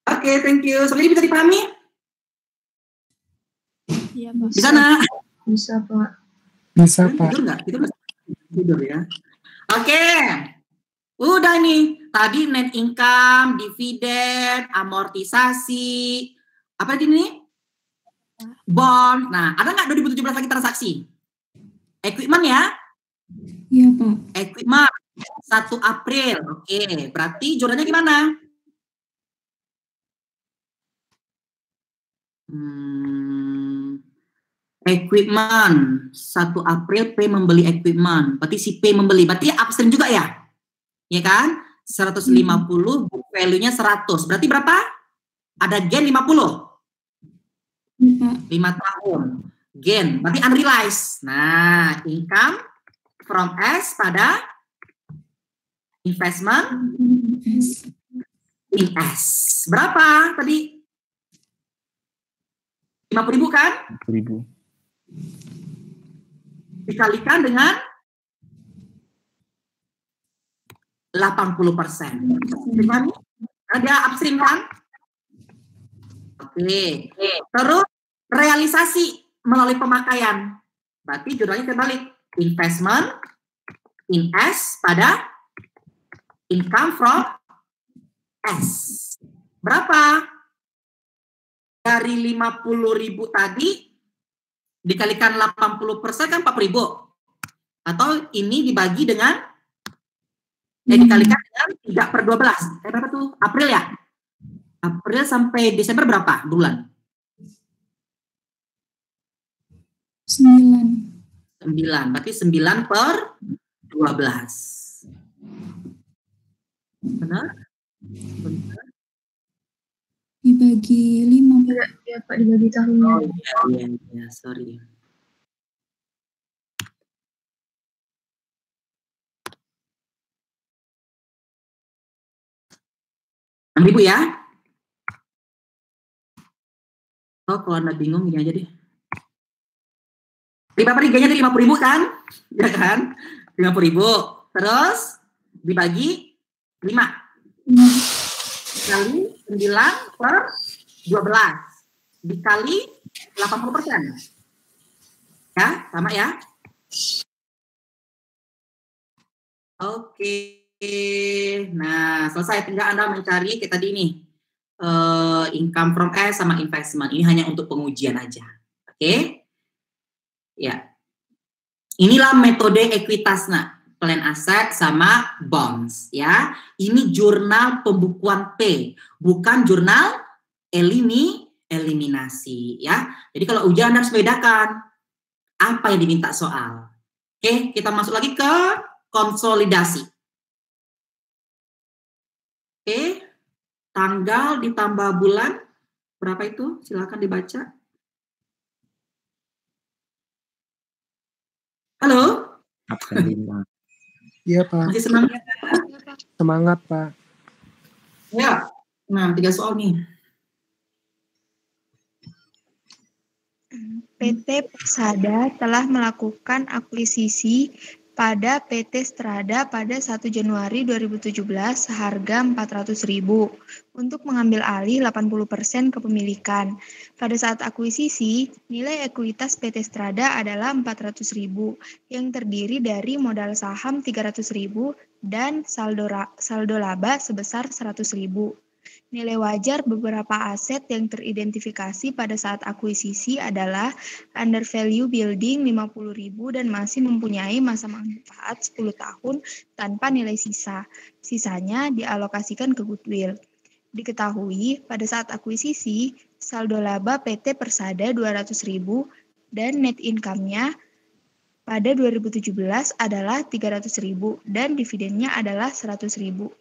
Oke, thank you. Sampai ini bisa dipahami?
Iya, Pak.
Bisa, nak?
Bisa, Pak.
Bisa, Pak.
Tidur nggak? Tidur ya. Oke. Udah nih. Tadi net income, dividen, amortisasi. Apa lagi nih? Bond. Nah, ada nggak 2017 lagi transaksi? Equipment ya?
Iya, Pak.
Equipment 1 April. Oke, berarti jurnalnya gimana? Equipment 1 April P membeli equipment. Berarti si P membeli. Berarti absen juga ya? Ya kan? 150 book value-nya 100. Berarti berapa? Ada gain 50. 5 tahun. Gain. Berarti unrealized. Nah, income from S pada investment in S. Berapa tadi? 50.000 kan?
50.000.
Dikalikan dengan 80%. Dengan ada upstream kan? Oke. Terus realisasi melalui pemakaian. Berarti jurnalnya terbalik. Investment in S pada income from S. Berapa? Dari 50.000 tadi dikalikan 80% kan 4.000. Atau ini dibagi dengan dikalikan dengan 3/12. Berapa tuh? April ya? April sampai Desember berapa bulan?
9.
9. Berarti 9/12. Benar? Benar.
Dibagi 5.
Ya, Pak, dibagi tahunnya.
Oh iya, sorry. Ibu ya. Oh, kalau Anda bingung gini aja deh. Bapak riganya tadi 50.000 kan? Ya kan? 50.000. Terus dibagi 5. Kali 9/12. Dikali 80%. Ya, sama ya. Oke. Nah, selesai. Tinggal Anda mencari kayak tadi nih. Income from S sama investment. Ini hanya untuk pengujian aja. Oke. Ya. Inilah metode ekuitas, nah. Plan aset sama bonds, ya. Ini jurnal pembukuan P, bukan jurnal eliminasi, ya. Jadi kalau ujian Anda harus bedakan apa yang diminta soal. Oke, kita masuk lagi ke konsolidasi. Oke, tanggal ditambah bulan, berapa itu? Silakan dibaca. Halo?
Absen 5.
Iya, Pak.
Masih semangat?
Semangat, Pak.
Ya. Nah, 3 soal nih.
PT Persada telah melakukan akuisisi pada PT Strada pada 1 Januari 2017 seharga 400.000 untuk mengambil alih 80% kepemilikan. Pada saat akuisisi, nilai ekuitas PT Strada adalah 400.000 yang terdiri dari modal saham 300.000 dan saldo laba sebesar 100.000. Nilai wajar beberapa aset yang teridentifikasi pada saat akuisisi adalah under value building 50.000 dan masih mempunyai masa manfaat 10 tahun tanpa nilai sisa. Sisanya dialokasikan ke goodwill. Diketahui pada saat akuisisi, saldo laba PT Persada 200.000 dan net income-nya pada 2017 adalah 300.000 dan dividennya adalah 100.000.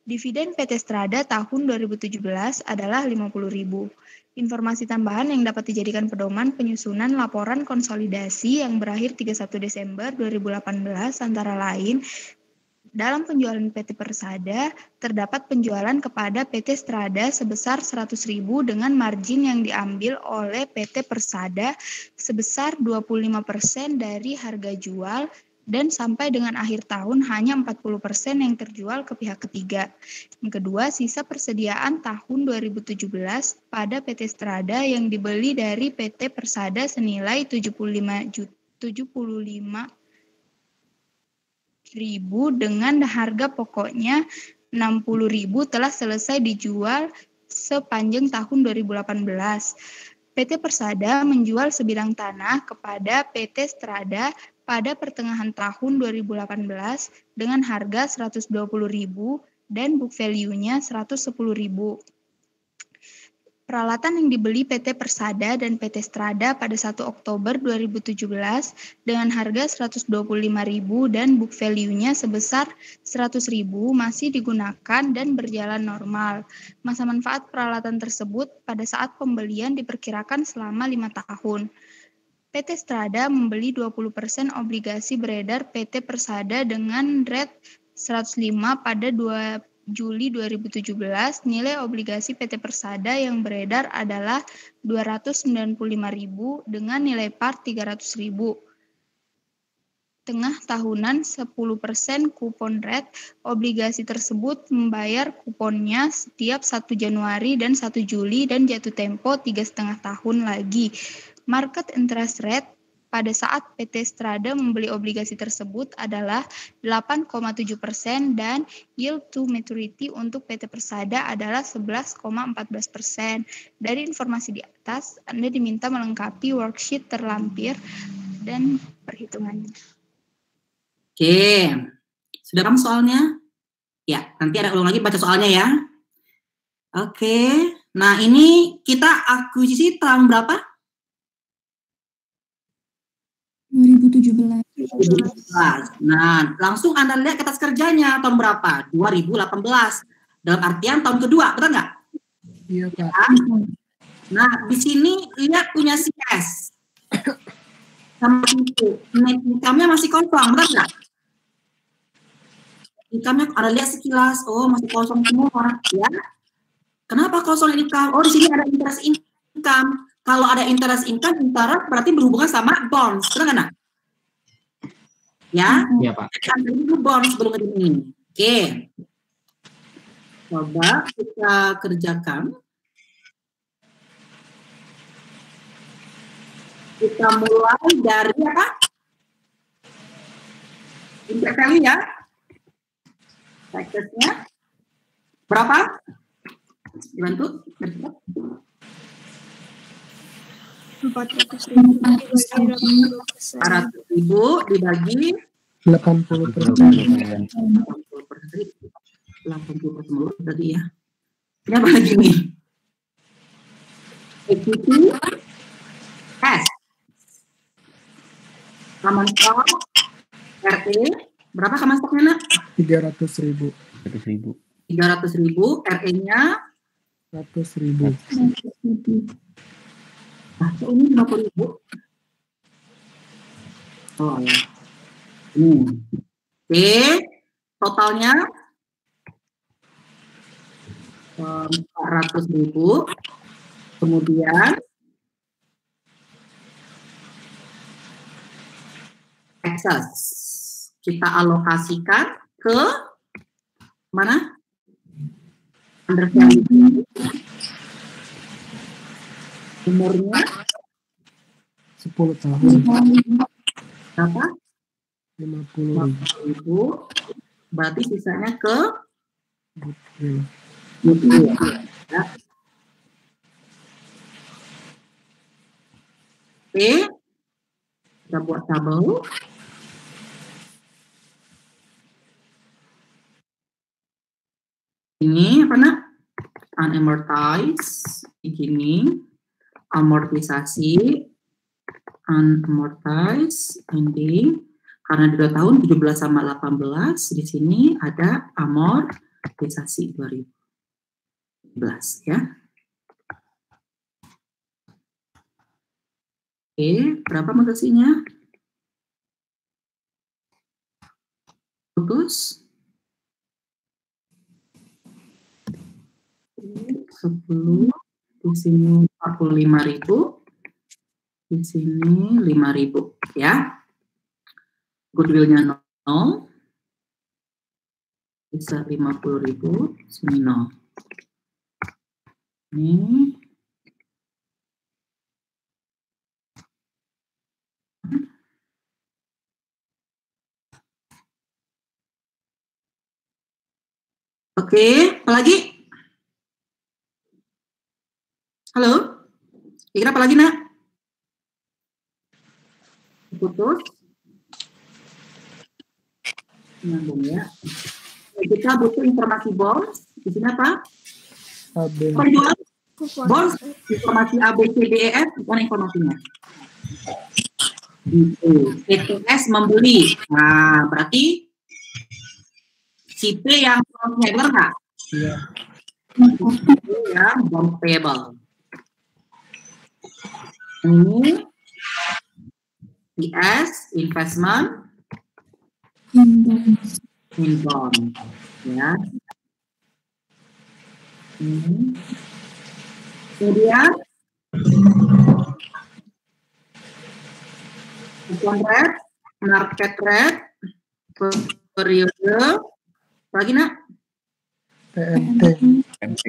Dividen PT Strada tahun 2017 adalah 50.000. Informasi tambahan yang dapat dijadikan pedoman penyusunan laporan konsolidasi yang berakhir 31 Desember 2018 antara lain, dalam penjualan PT Persada terdapat penjualan kepada PT Strada sebesar 100.000 dengan margin yang diambil oleh PT Persada sebesar 25% dari harga jual dan sampai dengan akhir tahun hanya 40% yang terjual ke pihak ketiga. Yang kedua, sisa persediaan tahun 2017 pada PT Strada yang dibeli dari PT Persada senilai 75.000 dengan harga pokoknya 60.000 telah selesai dijual sepanjang tahun 2018. PT Persada menjual sebidang tanah kepada PT Strada pada pertengahan tahun 2018 dengan harga 120.000 dan book value-nya 110.000. Peralatan yang dibeli PT Persada dan PT Strada pada 1 Oktober 2017 dengan harga 125.000 dan book value-nya sebesar 100.000 masih digunakan dan berjalan normal. Masa manfaat peralatan tersebut pada saat pembelian diperkirakan selama 5 tahun. PT Strada membeli 20% obligasi beredar PT Persada dengan rate 105 pada 2 Juli 2017, nilai obligasi PT Persada yang beredar adalah 295.000 dengan nilai par 300.000. Tengah tahunan 10% kupon rate, obligasi tersebut membayar kuponnya setiap 1 Januari dan 1 Juli dan jatuh tempo 3,5 tahun lagi. Market interest rate pada saat PT Strada membeli obligasi tersebut adalah 8,7% dan yield to maturity untuk PT Persada adalah 11,14%. Dari informasi di atas, Anda diminta melengkapi worksheet terlampir dan perhitungannya.
Oke, sudah paham soalnya? Ya, nanti ada ulang lagi baca soalnya ya. Oke, nah ini kita akuisisi tahun berapa?
2017.
Nah, langsung Anda lihat kertas kerjanya tahun berapa? 2018. Dalam artian tahun kedua, betul nggak?
Iya, Pak.
Ya. Nah, di sini lihat punya CS. Sama itu. Net income-nya masih kosong, betul nggak? Income-nya Anda lihat sekilas, oh masih kosong semua, ya. Kenapa kosong income? Oh, di sini ada interest income. Kalau ada interest income, berarti berhubungan sama bonds, betul nggak? Ya?
Iya, Pak.
Ada dulu bonds sebelum ini. Oke. Coba kita kerjakan. Kita mulai dari apa? Index value ya. Factors-nya. Berapa? Dibantu.
400.000
dibagi
80%.
80% tadi ya. Ini apa lagi nih? Equity S. Common stock RT. Berapa common stocknya, Nak?
300.000.
300.000. RE-nya
100.000.
Nah, ini 50.000. Oh ya. Oke, totalnya 400.000. Kemudian excess kita alokasikan ke mana? Under value. Umurnya
10 tahun.
Berapa?
50.000.
Berarti sisanya ke
Goodwill.
ya. Oke, kita buat tabel. Ini apa, Nak? Unamortized, beginning, amortisasi, unamortized, ending. Karena 2 tahun 17 sama 18, di sini ada amortisasi 2017 ya. Oke, berapa amortisasinya? Putus. 10, di sini 45.000, di sini 5.000 ya. Goodwill-nya 0, bisa 50.000, sini 0. Ini oke, apa lagi? Halo? Kira apa lagi, Nak? Putus. Nyambung ya. Kita butuh informasi bonds. Di sini apa?
AB.
Penjual bonds, informasi A, B, C, D, E, F, bukan informasinya. PTS membeli. Nah, berarti si P yang bondsnya, benar nggak?
Iya.
Itu yang bond payable. Ini IS, investment in bond. Ya. Kemudian coupon rate, market rate, periode, lagi nak?
PMT.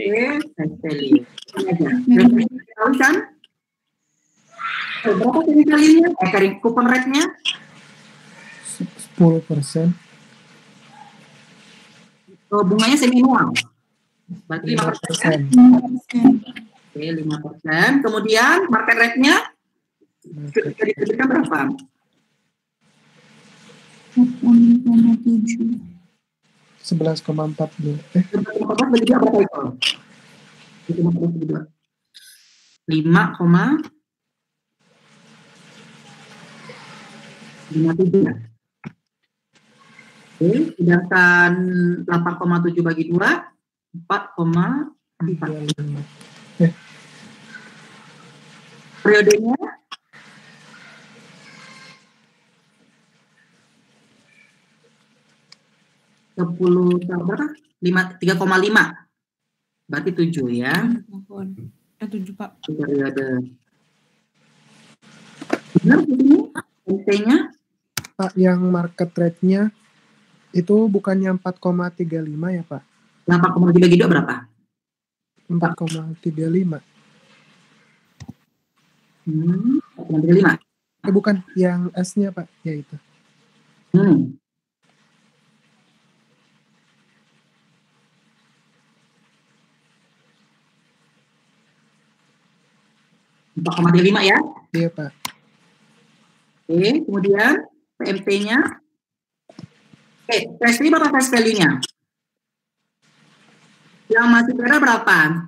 Value. Tahu kan? Berapa kali kalinya? Coupon rate-nya?
10%.
Bunganya semi-anual. Berarti 5%.
5%.
Oke, 5%. Kemudian market rate-nya ketika diterbitkan berapa?
8,7.
11,42.
11,14 bagi 2 berapa itu? 5,57. Oke, sedangkan 8,7 bagi 2, 4,4. Periodenya? Berapa? 3,5. Berarti 7 ya.
7 Pak.
Periode. Benar ini? NT-nya?
Pak, yang market rate-nya itu bukannya 4,35 ya, Pak?
8,7 bagi 2 berapa?
4,35.
4,35.
Bukan, yang S-nya, Pak. Ya itu.
4,35 ya?
Iya, Pak.
Oke, kemudian PMT-nya. Oke, face value berapa face value-nya? Yang masih merah berapa?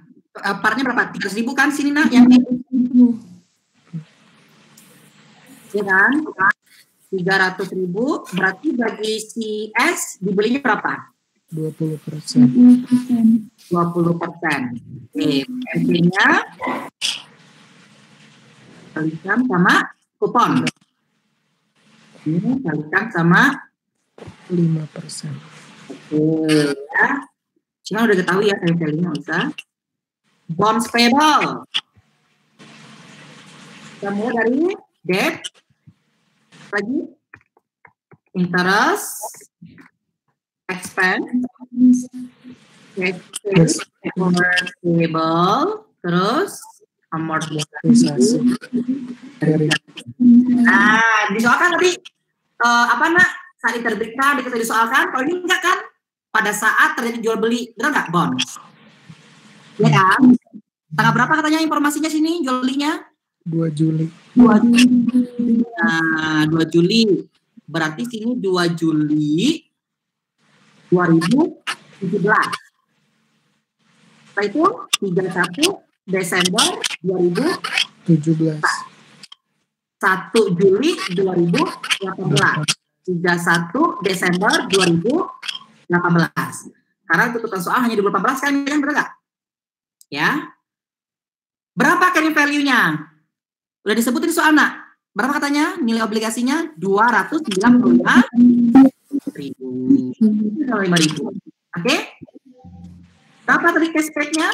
Partnya berapa? 300.000 kan sini nak? Yang ini. Ya kan? 300.000 berarti bagi si S dibelinya berapa?
20%.
20%. Oke, PMT-nya kalikan sama kupon. Ini kalikan sama
5%.
Oke ya. Cuma udah ketahui ya kali-kalinya usah. Bonds payable. Kita mulai dari debt. Lagi. Interest. Expense. Payable. Terus amortisasi. Nah, disoalkan tadi apa nak saat diterbitkan diketahui disoalkan. Kalau ini enggak kan pada saat terjadi jual beli, benar nggak bonds? Ya kan? Tanggal berapa katanya informasinya sini jual belinya?
2 Juli.
2 Juli. Nah, 2 Juli. Berarti sini 2 Juli 2017. Setelah itu 31 Desember 2017. 1 Juli 2018. 31 Desember 2018. Karena tuntutan soal hanya 2018 kan, benar nggak? Ya. Berapa carrying value-nya? Udah disebutin soal nak. Berapa katanya nilai obligasinya? 295.000. Oke? Berapa tadi cash back-nya?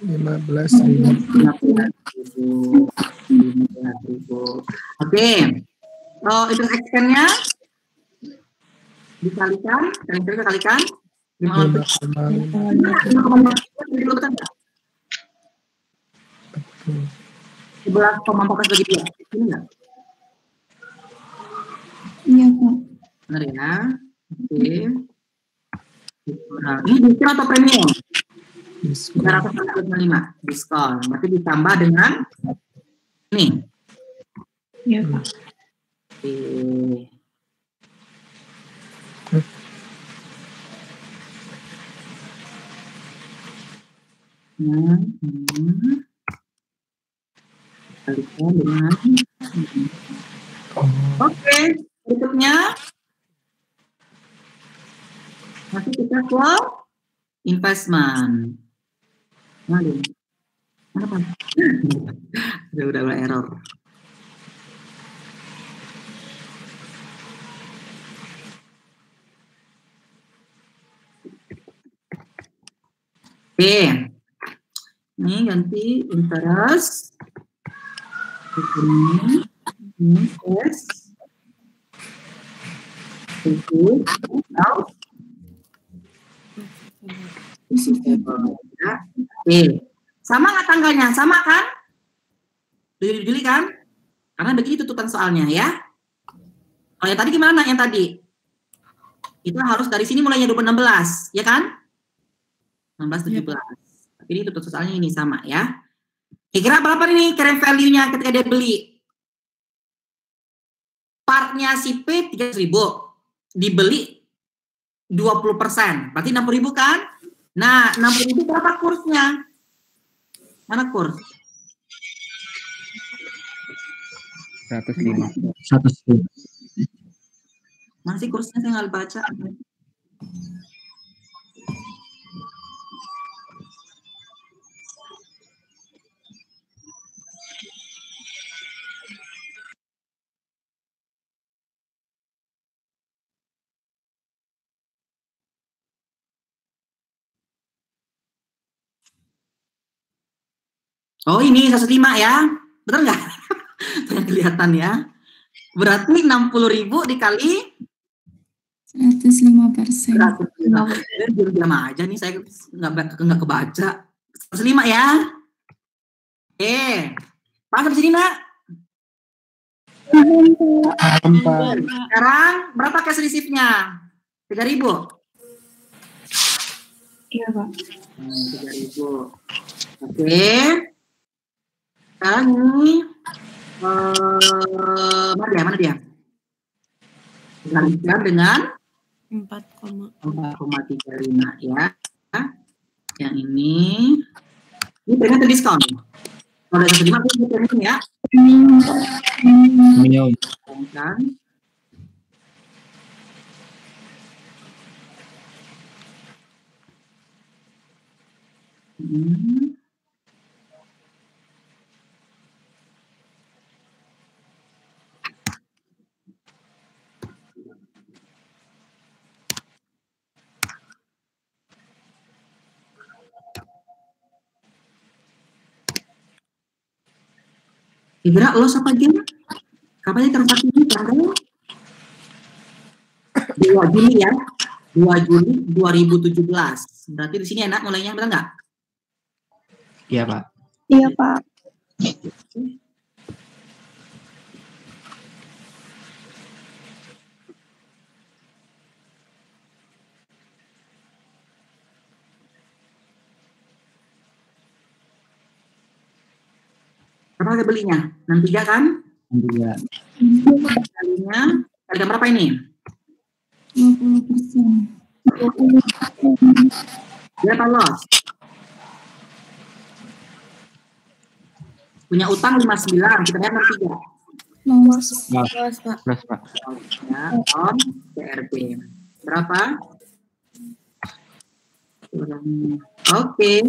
15.000.
Oke. Interest expense-nya dikalikan, kalikan 11,14 bagi 2. Ini enggak?
Iya, Pak.
Benar ya. Oke. Nah, ini diskon atau premium? 345 diskon. Berarti ditambah dengan ini.
Iya, Pak.
Oke. Kalikan dengan Oke, berikutnya masih kita ke investment. Waduh, apa? Udah error. Oke, ini ganti interest. Ini yes. Now. Oke, sama nggak tanggalnya? Sama kan? Juli kan? Karena begini tuntutan soalnya ya. Kalau yang tadi gimana? Yang tadi kita harus dari sini mulainya 2016, ya kan? 16, 17. Tapi ini tuntutan soalnya ini sama ya. Kira berapa ini current value-nya ketika dia beli? Partnya si P 300.000, dibeli 20%, berarti 60.000 kan? Nah, 60.000 berapa kursnya? Mana kurs?
105.
Mana sih kursnya, saya nggak baca. Oh ini 105 ya, betul nggak? Tidak kelihatan ya. Berarti 60.000 dikali
105%.
Diam aja nih, saya nggak kebaca. 105 ya. Oke, paham sini nak? Sekarang berapa cash receive-nya? 3.000.
Iya Pak.
3.000. Oke. Sekarang ini mana dia? Kalikan dengan 4,35 ya. Yang ini premium atau diskon? Kalau ada 105 itu premium ya.
Premium.
Kan? Kira loss apa game? Kapan transaksi ini tanggal 2 Juli ya? 2 Juli 2017. Berarti di sini enak mulainya, benar nggak?
Iya Pak.
Iya Pak.
Berapa harga belinya? 63 kan?
63.
Kalinya, harga berapa ini?
20%.
Berapa loss? Punya utang 59, kita bayar 63.
Loss.
Plus Pak.
Ya, on CRB. Berapa? Oke.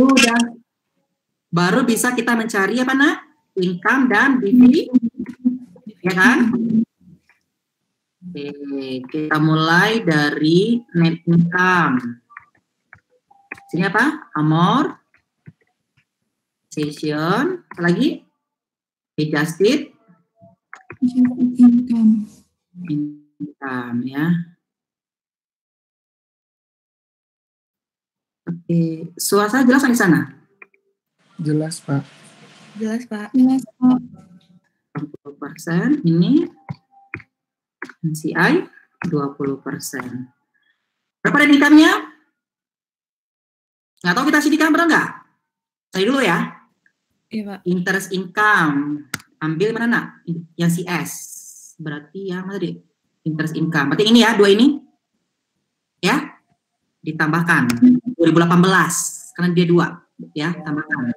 Udah. Baru bisa kita mencari apa nak? Income dan DV. Ya kan? Oke, kita mulai dari net income. Sini apa? Amor. Session. Apa lagi? Adjusted
Income.
income ya. Oke, suara jelas di sana?
Jelas, Pak.
Jelas Pak. Jelas Pak.
20%, ini NCI 20%. Berapa net income-nya? Nggak tahu kita sidikan berapa nggak? Cari dulu ya.
Iya Pak.
Interest income. Ambil mana nak? Yang CS. Berarti yang mana tadi? Interest income. Berarti ini ya, dua ini. Ya. Ditambahkan. 2018. karena dia 2 ya, tambahkan.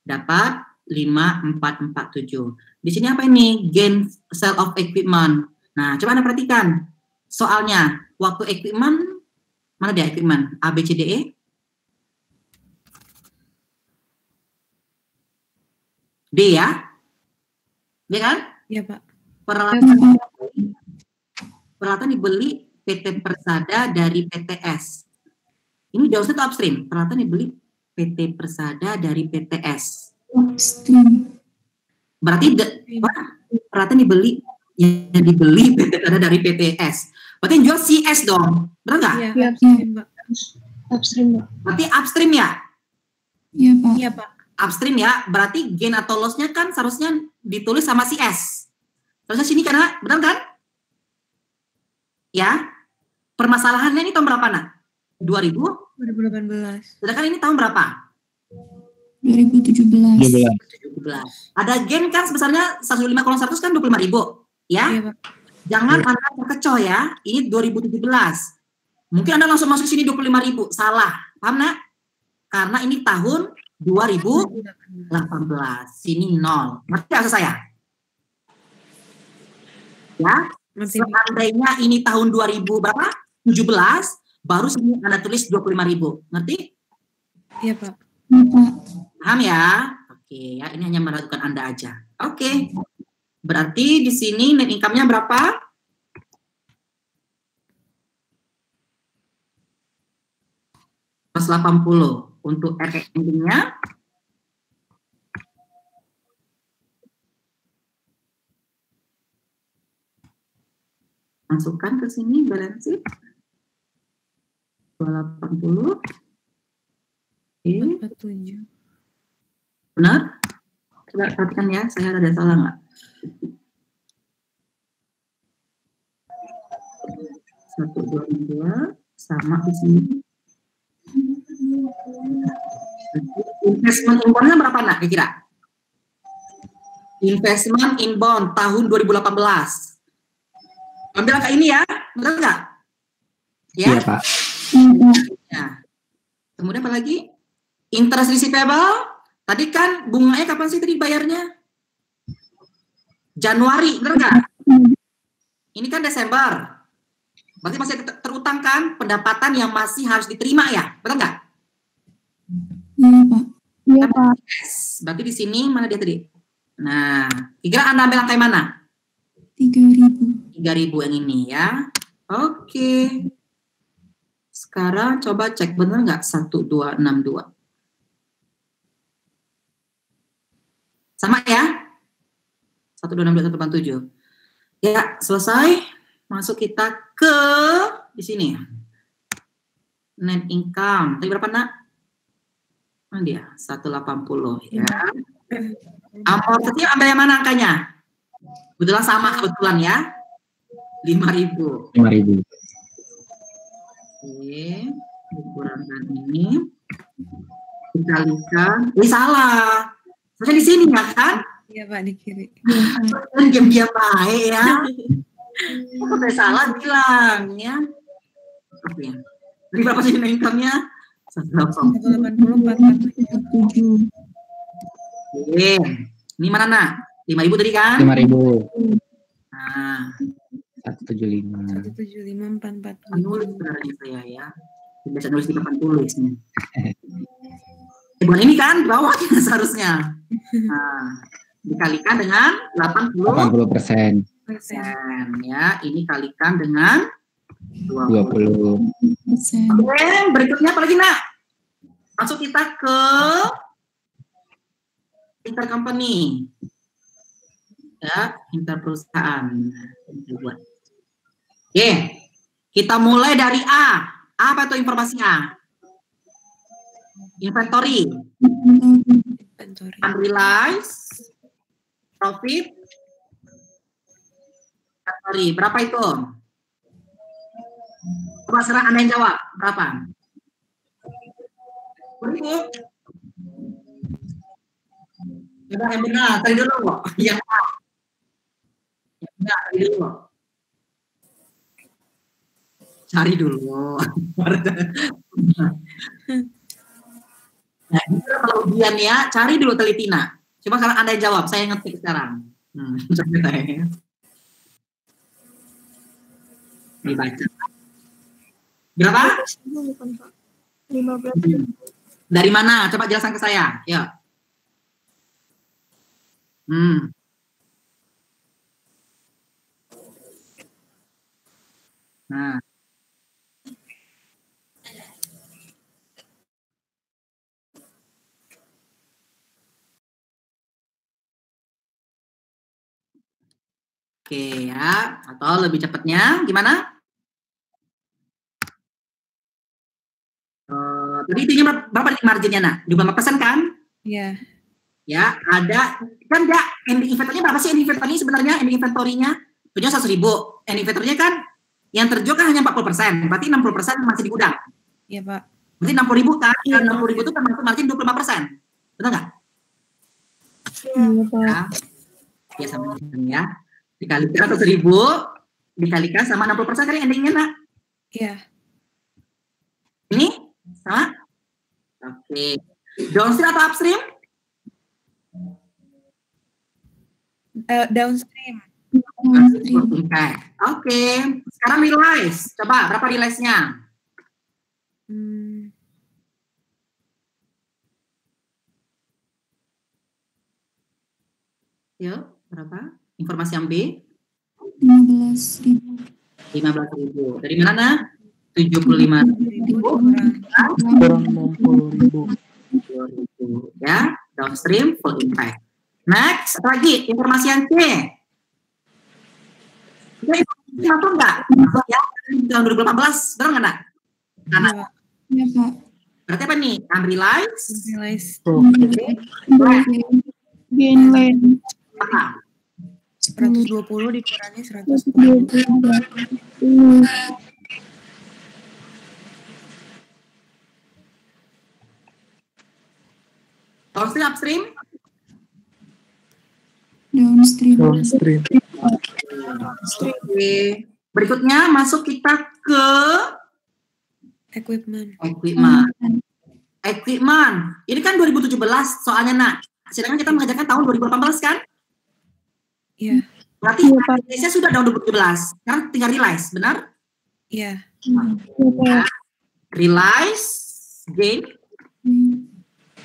Dapat 5447. Di sini apa ini? Gain sale of equipment. Nah, coba Anda perhatikan soalnya. Waktu equipment, mana dia equipment? A, B, C, D, E? D ya? Ya kan?
Iya, Pak.
Peralatan dibeli PT Persada dari PTS. Ini downstream atau upstream? Peralatan dibeli PT Persada dari PTS.
Upstream.
Berarti peralatan dibeli yang dibeli PT Persada dari PTS. Berarti yang jual CS dong. Benar nggak?
Iya, upstream, Pak.
Upstream, Pak.
Berarti upstream ya?
Iya, Pak. Iya, Pak.
Upstream ya. Berarti gain atau loss-nya kan seharusnya ditulis sama CS. Terusnya sini karena benar kan? Ya. Permasalahannya ini tahun berapa, Nak?
2018.
Sedangkan ini tahun berapa?
2017.
Ada gain kan sebesarnya 105 kalau 100 kan 25.000 ya?
Iya, Pak.
Jangan Anda terkecoh ya. Ini 2017. Mungkin Anda langsung masuk sini 25.000. Salah. Paham, Nak? Karena ini tahun 2018. Sini 0. Ngerti nggak maksud saya? Ya. Seandainya ini tahun 2000 berapa? 17, baru sini Anda tulis 25.000. Ngerti?
Iya, Pak.
Paham ya? Oke, ya ini hanya meragukan Anda aja. Oke. Berarti di sini net income-nya berapa? $180. Untuk ending-nya masukkan ke sini balance sheet 280. Oke.
47.
Benar? Coba perhatikan ya, saya ada salah nggak? 122 sama di sini. Investment inbound-nya berapa, Nak, kira-kira? Investment inbound tahun 2018. Ambil angka ini ya, benar nggak? Ya?
Iya, Pak.
Ya. Kemudian apa lagi? Interest receivable. Tadi kan bunganya kapan sih tadi bayarnya? Januari, benar nggak? Ini kan Desember. Berarti masih terutang kan pendapatan yang masih harus diterima ya, benar nggak?
Iya, Pak.
Iya, Pak.
Yes. Berarti di sini mana dia tadi? Nah, kira Anda ambil angka yang mana?
3.000.
3.000 yang ini ya. Oke. Sekarang coba cek benar nggak 1262. Sama ya? 1262 187. Ya, selesai. Masuk kita ke di sini. Net income. Tadi berapa, Nak? Mana dia? 180 ya. Amortisasi ambil yang mana angkanya? Kebetulan sama kebetulan ya. 5.000.
5.000.
Oke, dikurangkan ini. Dikalikan. Ini salah. Saya di sini ya kan?
Iya, Pak, di kiri.
Kan diam-diam baik ya. Kalau saya salah bilang ya. Oke. Jadi berapa sih income-nya?
180 447.
Oke. Ini mana, Nak? 5.000 tadi kan?
5.000.
Nah,
175.
175 447.
nulis sebenarnya saya ya. Biasa nulis di papan tulis nih. Bukan ini kan bawahnya seharusnya. Nah, dikalikan dengan 80% ya. Ini kalikan dengan 20. Oke, berikutnya apa lagi, Nak? Masuk kita ke intercompany. Ya, interperusahaan. Oke, kita mulai dari A. Apa itu informasi A? Inventory. Unrealized profit. Inventory. Berapa itu? Coba serah Anda yang jawab. Berapa? 1.000. Coba yang benar. Tadi dulu kok. Yang A. Yang benar. Tadi dulu. Cari dulu. Nah, kalau ujian ya, cari dulu Telitina. Coba kalau Anda jawab, saya ngetik sekarang. Coba ya. Dibaca. Berapa?
15.000.
Dari mana? Coba jelaskan ke saya. Ya. Nah. Oke ya, atau lebih cepatnya gimana? Tadi intinya berapa marginnya nak? 25% kan?
Iya.
Ya, ada kan ya ending inventory-nya berapa sih ending inventory sebenarnya? Ending inventory-nya punya 100.000. Ending inventory-nya kan yang terjual kan hanya 40%, berarti 60% masih di gudang.
Iya, Pak.
Berarti 60.000 kan? 60.000 itu termasuk margin 25%. Betul nggak?
Iya, Pak.
Ya, sama ya. Dikalikan 100.000 dikalikan sama 60% kan endingnya nak?
Iya.
Ini sama? Oke. Downstream atau upstream?
Downstream.
Oke. Sekarang realize. Coba berapa realize-nya? Yuk, berapa? Informasi yang B?
15.000.
15.000. Dari mana? 75.000
kurang 60.000.
Ya, downstream full impact. Next, lagi informasi yang C. Itu informasi apa enggak? Ya, tahun 2018, benar nggak nak?
Iya, Pak.
Berarti apa nih? Unrealized?
Gain land.
120 dikurangi 120.
Downstream, upstream?
Downstream.
Oke. Berikutnya masuk kita ke
Equipment.
Ini kan 2017 soalnya nak. Sedangkan kita mengajarkan tahun 2018 kan?
Iya.
Berarti realize-nya sudah tahun 2017. Sekarang tinggal realize, benar?
Iya.
Realize, gain,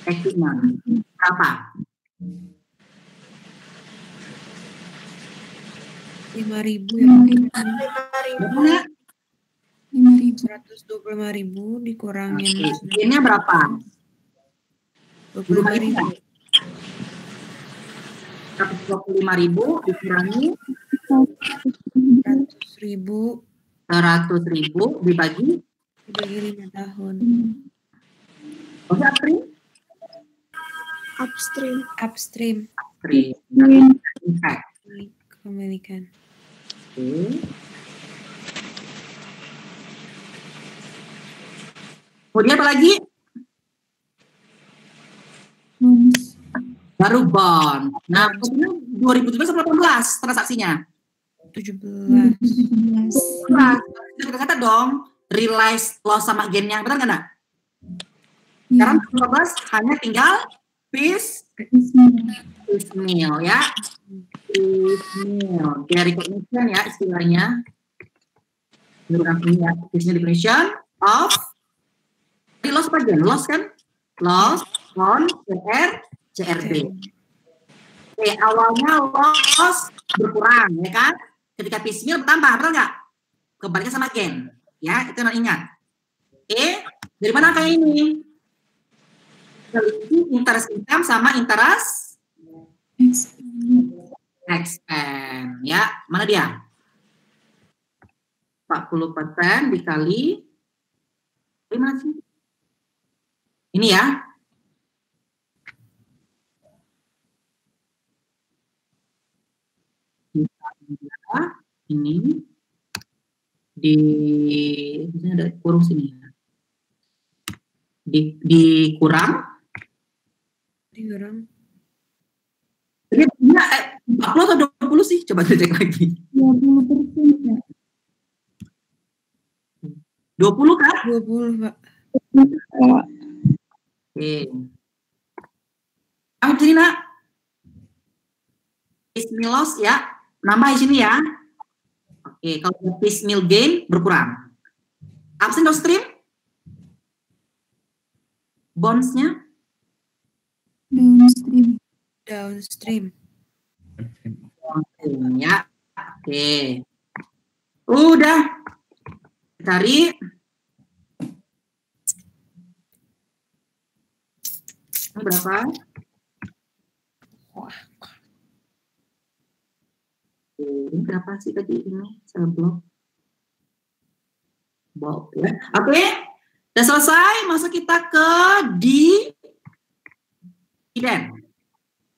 equipment. Berapa?
5.000 ya. 125.000 dikurangin.
Gainnya berapa?
25.000.
125.000 dikurangi
100.000
dibagi
5 tahun. Upstream. Kepemilikan.
Kemudian apa lagi? Baru bond. Nah, 2017 atau 18 transaksinya?
17.
Nah, kata dong, realize loss sama gain-nya, benar nggak, nak? Sekarang 2018 hanya tinggal piecemeal, ya. Piecemeal. Kayak recognition ya istilahnya. Piecemeal definition of loss apa gain? Loss kan? Loss on CRB. Oke, awalnya loss berkurang, ya kan? Ketika piecemeal bertambah, betul nggak? Kembalikan sama gain, ya, itu yang ingat. Dari mana kayak ini? Interest income sama interest expense, ya. Mana dia? 40% dikali gimana sih? Ini ya. Ini di ada kurung sini ya. Dikurang. Ini 40 atau 20 sih? Coba cek lagi.
20% ya.
20 kan?
20, Pak.
Oke.
Oke. di sini nak. Piecemeal loss ya, nambah di sini ya. Oke, kalau piecemeal gain berkurang. Upstream downstream? Bonds-nya?
Downstream.
Downstream.
Ya, oke. Udah. Cari. Ini berapa? Ini berapa sih tadi ini? Saya blok. Ya. Oke. Udah selesai. Masuk kita ke dividen.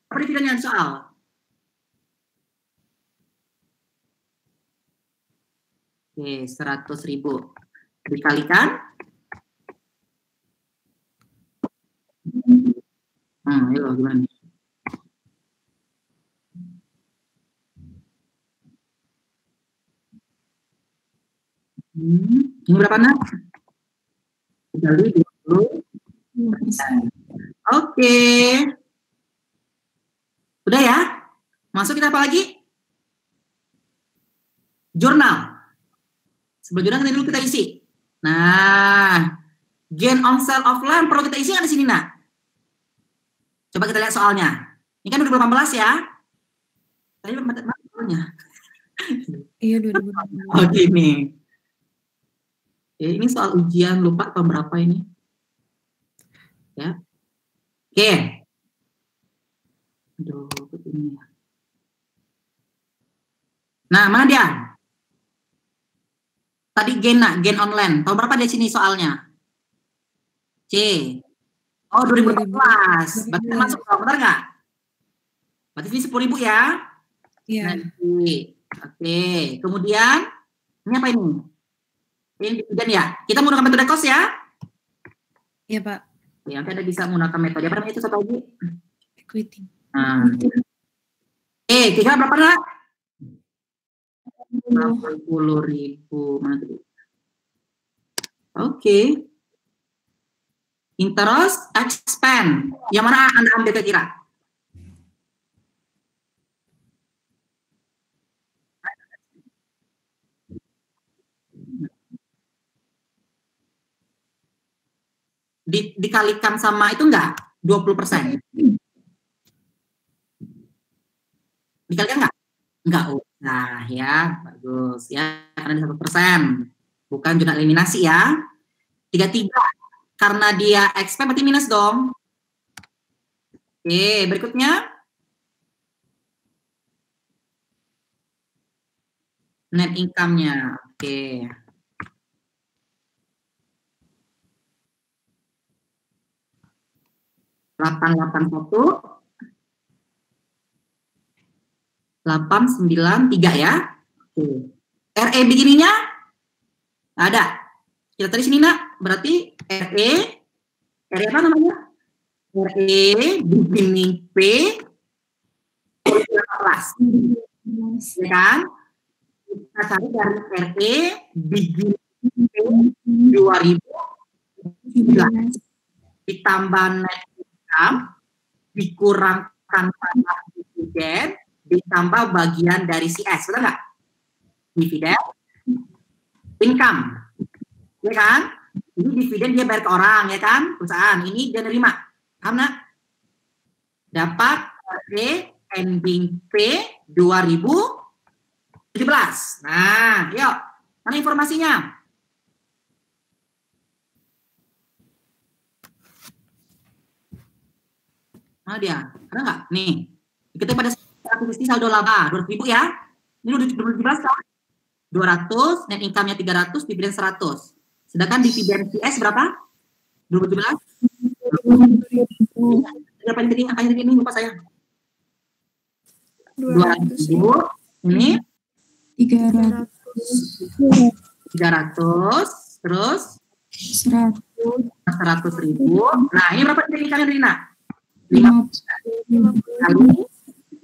Apa dividen yang soal? Oke, 100.000 dikalikan. Ayo gimana nih? Ini berapa nak? Kali 20. Oke. Udah ya? Masuk kita apa lagi? Jurnal. Sebelum jurnal dulu kita isi. Nah, gain on sale of land perlu kita isi nggak di sini nak? Coba kita lihat soalnya. Ini kan 2018 ya? Tadi soalnya.
Iya 2018.
Oh gini. Ini soal ujian, lupa tahun berapa ini. Ya. Oke. Aduh, ini. Nah, mana dia? Tadi gain online. Tahun berapa di sini soalnya? C. Oh, 2014. Berarti masuk benar nggak? Berarti ini 10.000 ya?
Iya.
Oke. Kemudian, ini apa ini? Ini dividen ya. Kita menggunakan metode cost ya?
Iya, Pak.
Ya, nanti Anda bisa menggunakan metode apa namanya itu satu lagi?
Equity.
Nah. Kira berapa nak? 60.000. Mana tadi? Oke. Interest expand. Yang mana Anda ambil kira-kira? Dikalikan sama itu enggak? 20%. Dikalikan enggak? Enggak usah ya. Bagus ya. Karena di 1%. Bukan jurnal eliminasi ya. 33. Karena dia expand berarti minus dong. Oke, berikutnya. Net income-nya. Oke. $881 893 ya. Oke. RE begininya ada. Kita tadi sini nak, berarti RE apa namanya? RE beginning P 18. Ya kan? Kita cari dari RE beginning P 2019 ditambah net dikurangkan tambah dividen ditambah bagian dari CS, betul nggak? Dividen, income, ya kan? Ini dividen dia bayar ke orang, ya kan? Perusahaan ini dia nerima, karena dapat ending P 2017. Nah, yuk, mana informasinya? Nah dia, ada nggak? Nih, kita pada akuisisi saldo laba 200.000 ya. Ini udah 2017 kan? 200, net income-nya 300, dividen 100. Sedangkan dividen CS berapa? 2017? Berapa yang tadi? Angkanya tadi ini lupa saya. 200.000. Ini
300.
Terus
100.000.
Nah, ini berapa net income-nya Rina?
50
kali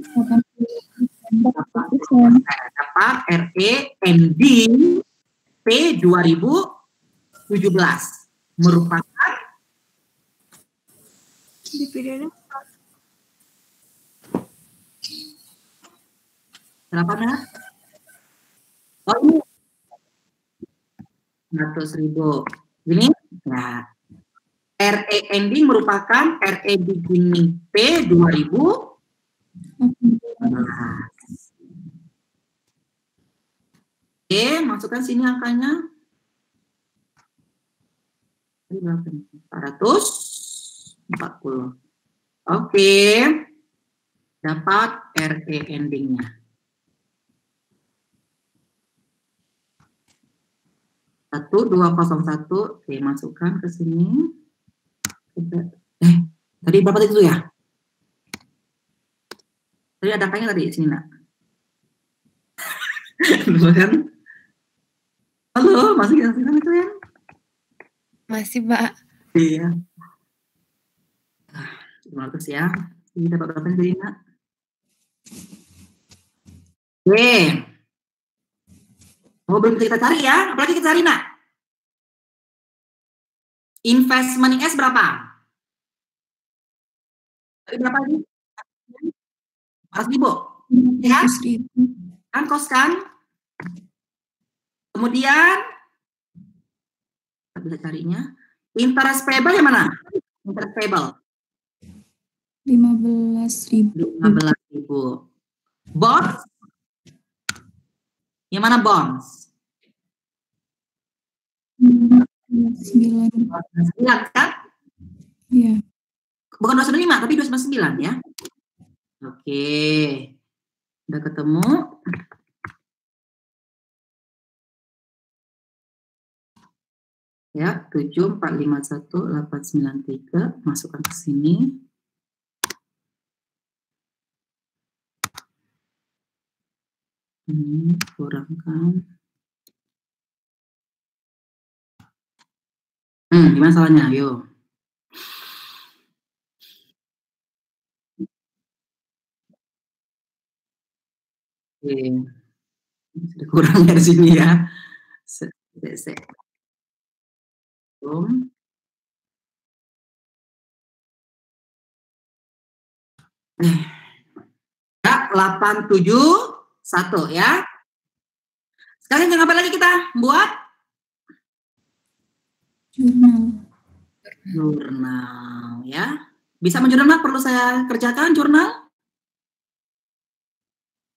80%. Dapat RE ending P 2017 merupakan
dividennya
Berapa, Nak? Oh, ini 100.000. Gini? Ya. RE ending merupakan RE beginning P 2000. Oke, masukkan sini angkanya. 440. Oke. Dapat RE endingnya. 1201. Oke, masukkan ke sini. Tadi berapa itu ya? Tadi ada angkanya tadi sini, Nak. Kan? Halo, masih kita itu ya?
Masih, Pak.
Iya. 500 ya. Ini dapat berapa tadi, Nak? Oke. Oh, belum kita cari ya. Apalagi kita cari, Nak? Investment S berapa? Berapa ini? 400.000. Ya? Kan kos kan? Kemudian kita bisa carinya. Interest payable yang mana? Interest payable
15.000.
15.000. Bonds? Yang mana bonds?
9
kan?
Iya.
Bukan 295 tapi 299 ya. Oke. Udah ketemu. Ya, 7451893 masukkan ke sini. Ini kurangkan. Gimana salahnya? Ayo. Oke. Sudah kurang dari sini ya. Ya, 871 ya. Sekarang yang apa lagi kita buat? Jurnal ya. Bisa menjurnal, perlu saya kerjakan jurnal?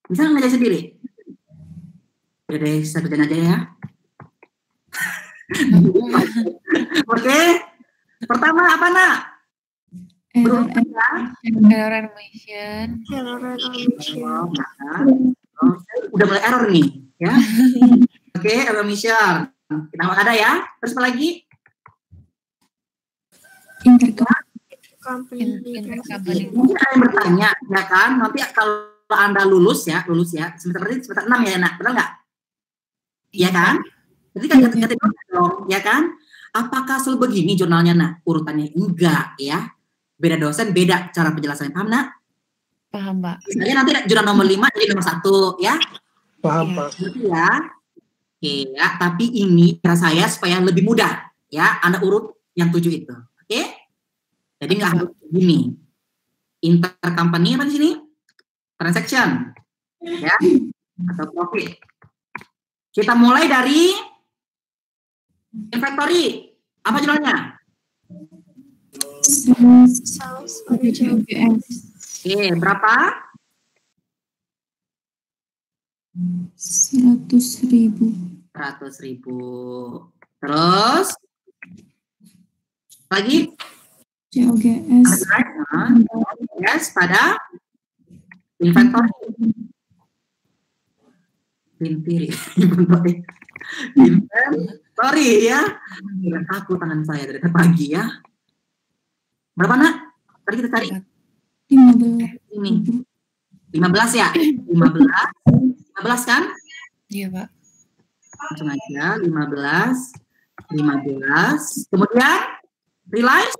Bisa nggak sendiri? Ya deh, saya kerjain aja ya. Oke. Pertama apa, Nak?
Error admission.
Udah mulai error nih, ya. Oke, error admission. Kita ada ya. Terus apa lagi?
Intercompany.
Mungkin ada yang bertanya, ya kan? Nanti kalau Anda lulus ya, semester 6 ya, Nak, benar nggak? Iya kan? Jadi kan dong, ya kan? Apakah selalu begini jurnalnya, Nak? Urutannya enggak, ya. Beda dosen, beda cara penjelasannya. Paham, Nak?
Paham, Pak.
Misalnya nanti jurnal nomor 5 jadi nomor 1, ya.
Paham, Pak.
Ya. Oke, ya. Tapi ini cara saya supaya lebih mudah, ya. Anda urut yang 7 itu. Oke? Jadi nggak harus begini. Intercompany apa di sini? Transaction, ya. Atau profit. Kita mulai dari inventory. Apa jurnalnya? Oke, berapa?
100.000.
100.000. Terus lagi
COGS.
Yes, pada inventory. Inventory ya. Aku tangan saya dari pagi ya. Berapa, Nak? Tadi kita cari
15.
ini. 15 ya? 15 kan?
Iya, Pak.
Langsung aja 15. Kemudian realize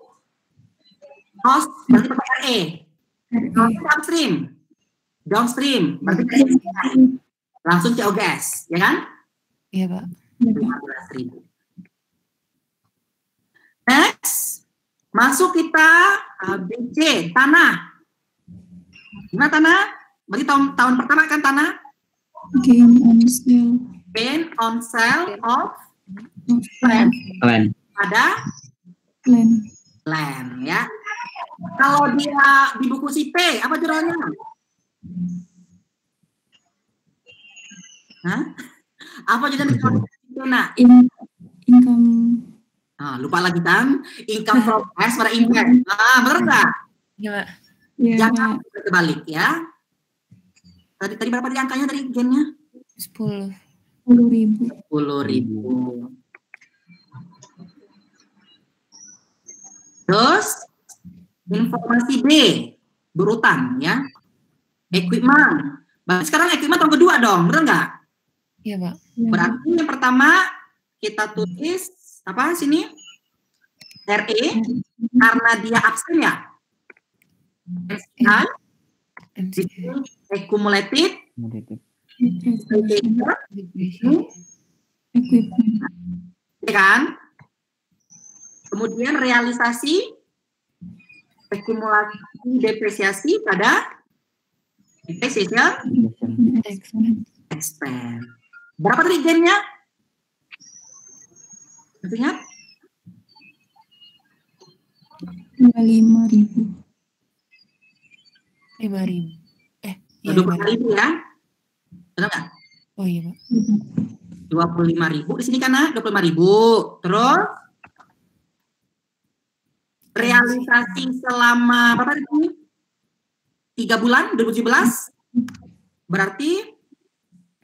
cost berarti pakai RE. Downstream berarti langsung COGS, ya kan?
Iya, Pak.
15.000. Next, masuk kita ABC, tanah. Gimana tanah? Berarti tahun pertama kan Tana?
Gain on sale
Gain on sale of
of
land.
Land.
Ada
land.
land ya. Kalau dia di buku si P, apa jurnalnya? Hah? Apa jurnalnya di buku si P, Nak?
Income.
Ah, lupa lagi kan? Income from S pada invest. Ah, benar nggak?
Iya, Pak.
Ya,
Jangan terbalik ya. Tadi berapa tadi angkanya tadi gennya?
10.
10.000.
10.000. Terus informasi B berurutan ya. Equipment. Berarti sekarang equipment tahun kedua dong, benar nggak?
Iya, Pak.
Berarti yang pertama kita tulis apa sini? RE karena dia absen ya. SI accumulated
Equipment.
ya kan? Kemudian realisasi akumulasi depresiasi pada depreciation expense. Berapa tadi gennya? Masih ingat?
25.000.
5.000. Iya,
25.000 ya? Benar nggak?
Oh iya, Pak.
25.000 di sini kan, 25.000. Terus realisasi selama berapa ini? 3 bulan 2017. Berarti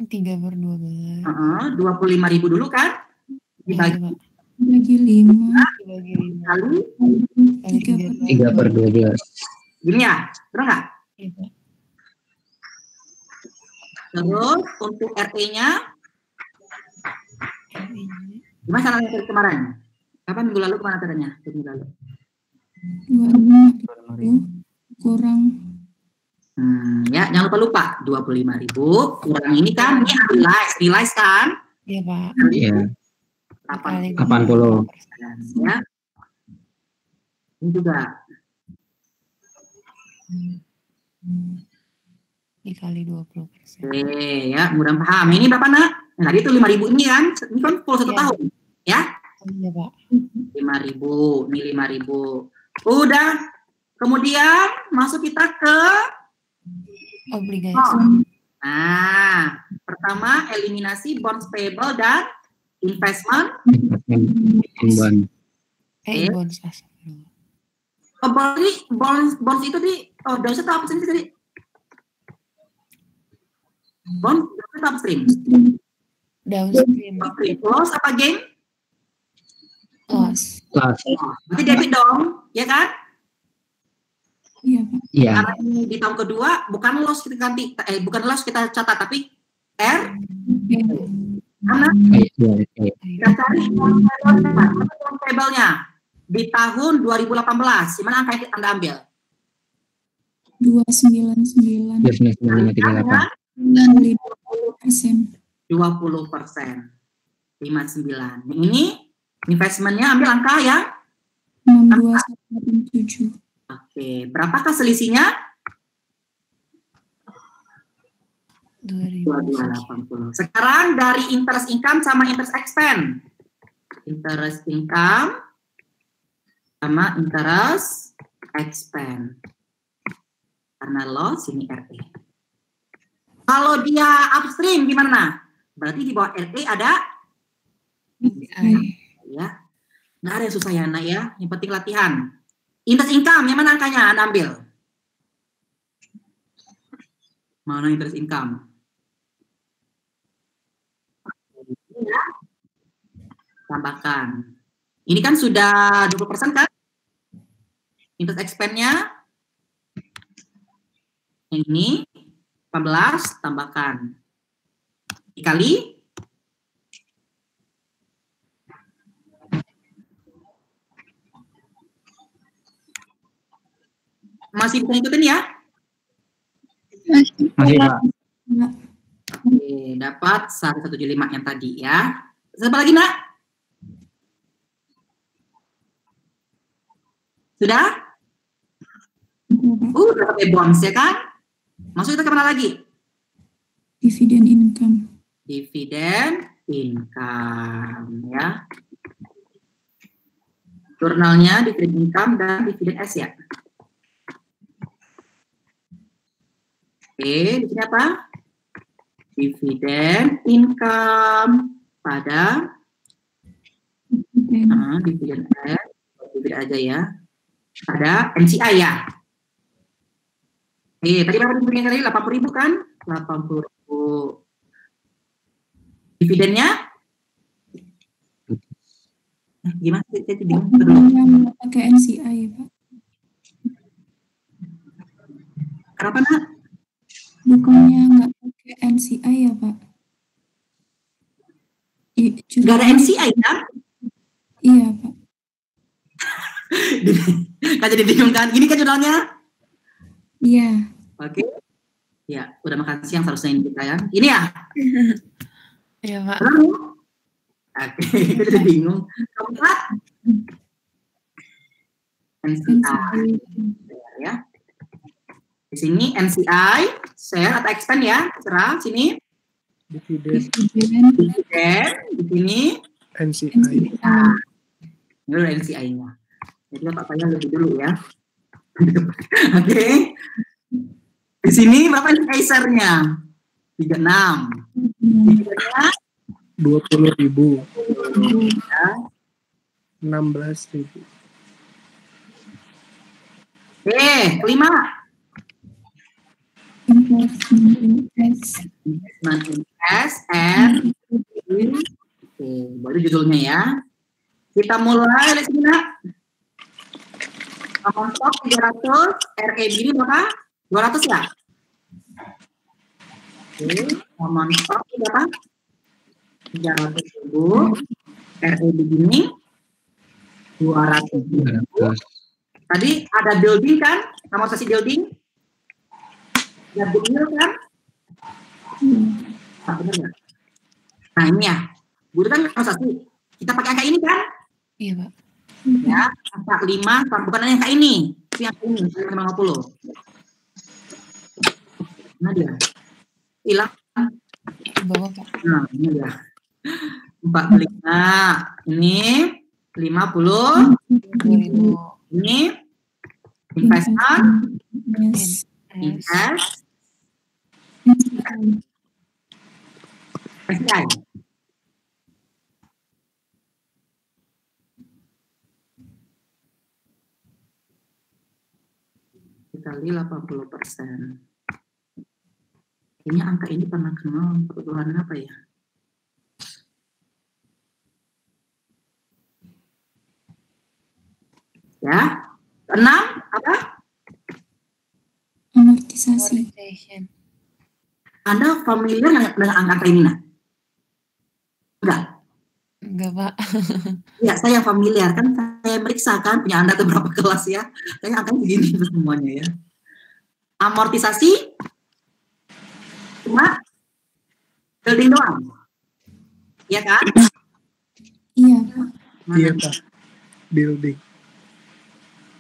3/12.
25.000 dulu kan? Dibagi
Bagi 5.
Dibagi 5
kali
kali
3/12.
gini ya, benar nggak?
Iya, Pak.
Terus untuk RE-nya gimana caranya dari kemarin? Kapan minggu lalu kemana caranya? Minggu lalu.
25.000 kurang.
Ya, jangan lupa 25.000 kurang ini kan ini realize kan?
Iya, Pak.
Iya.
80.
Ya. Ini juga
dikali 20%.
Oke, ya, mudah paham. Ini berapa, Nak? Nah, tadi itu 5.000 ini kan? Ini kan full 1 tahun. Ya?
Iya, Pak.
5.000, ini 5.000. Udah. Kemudian masuk kita ke
Obligasi.
Nah, pertama eliminasi bonds payable dan investment.
Bond.
Bonds. Oh, bonds itu di downstream atau upstream tadi? Bonds itu upstream.
Downstream.
Loss apa gain?
Loss.
Berarti debit dong, ya kan?
Iya, Pak.
Iya.
Karena ini di tahun kedua bukan loss kita ganti, bukan loss kita catat tapi R. Karena kita cari bonds payable-nya di tahun 2018. Gimana angka yang Anda ambil?
299.
299,38.
20%.
20%. 59. Ini investmentnya ambil angka ya?
62,87.
Oke, berapakah selisihnya? 2280. Sekarang dari interest income sama interest expense. Interest income sama interest expense. Karena loss ini RE. Kalau dia upstream gimana? Berarti di bawah RE ada ya. Nggak ada yang susah ya, Nak ya. Yang penting latihan. Interest income, yang mana angkanya Anda ambil? Mana interest income? Ya. Tambahkan. Ini kan sudah 20% kan? Interest expense-nya. Yang ini 14, tambahkan. Dikali. Masih bisa ikutin ya?
Masih, Pak.
Oke, dapat 175 yang tadi ya. Siapa lagi, Nak? Sudah? Dapat bonds ya kan? Masuk kita kemana lagi?
Dividen income.
Dividen income, ya. Jurnalnya dividen income dan dividen S ya. Oke, di sini apa? Dividen income pada dividen S, dividen aja ya. Pada NCI ya. Tadi berapa dividen tadi? 80.000 kan? 80.000. Dividennya? Gimana sih? Saya bingung.
Yang pakai NCI, Pak.
Kenapa, Nak?
Bukannya nggak pakai NCI ya, Pak?
Nggak ada NCI kan?
Iya, Pak.
Kan jadi bingung kan? Ini kan jurnalnya?
Iya.
Oke. Ya, udah makan siang seharusnya ini kita ya. Ini ya?
Iya, Pak.
Oke, kita jadi bingung. Kamu, Pak? NCI. Ya. Di sini NCI, share atau expand ya, terserah. Sini.
Dividen.
Dividen. Di sini.
NCI.
Nah, ini dulu NCI-nya. Jadi Pak tanya lebih dulu ya. Oke. Di sini berapa NCI-nya? 36. Dividennya
20.000.
ya.
16.000.
Kelima.
Investment in S.
Investment in S and oke, baru judulnya ya. Kita mulai dari sini, Nak. Amount stock 300, RAB ini berapa? 200 ya? Oke, amount stock berapa? 300.000. RAB ini 200.000. Tadi ada building kan? Amortisasi building? Ada building kan? Nah, benar nggak? Nah ini ya, guru kan amortisasi. Kita pakai angka ini kan?
Iya, Pak.
Ya, angka 5, bukan angka ini. Itu yang ini, 550. Nah dia, hilang.
Di bawah, Pak.
Nah ini dia. 45. Ini 50.
20.000.
Ini investment.
Yes.
Invest. SCI. Dikali 80%. Kayaknya angka ini pernah kenal perbulan apa ya? Ya, 6 apa?
Amortisasi.
Amortization.
Anda familiar dengan angka ini, Nak? Enggak?
Enggak, Pak.
Ya, saya familiar. Kan saya meriksa kan punya Anda tuh berapa kelas ya. Kayaknya angkanya begini semuanya ya. Amortisasi cuma building doang. Iya kan?
Iya, Pak.
Iya, Pak. Building.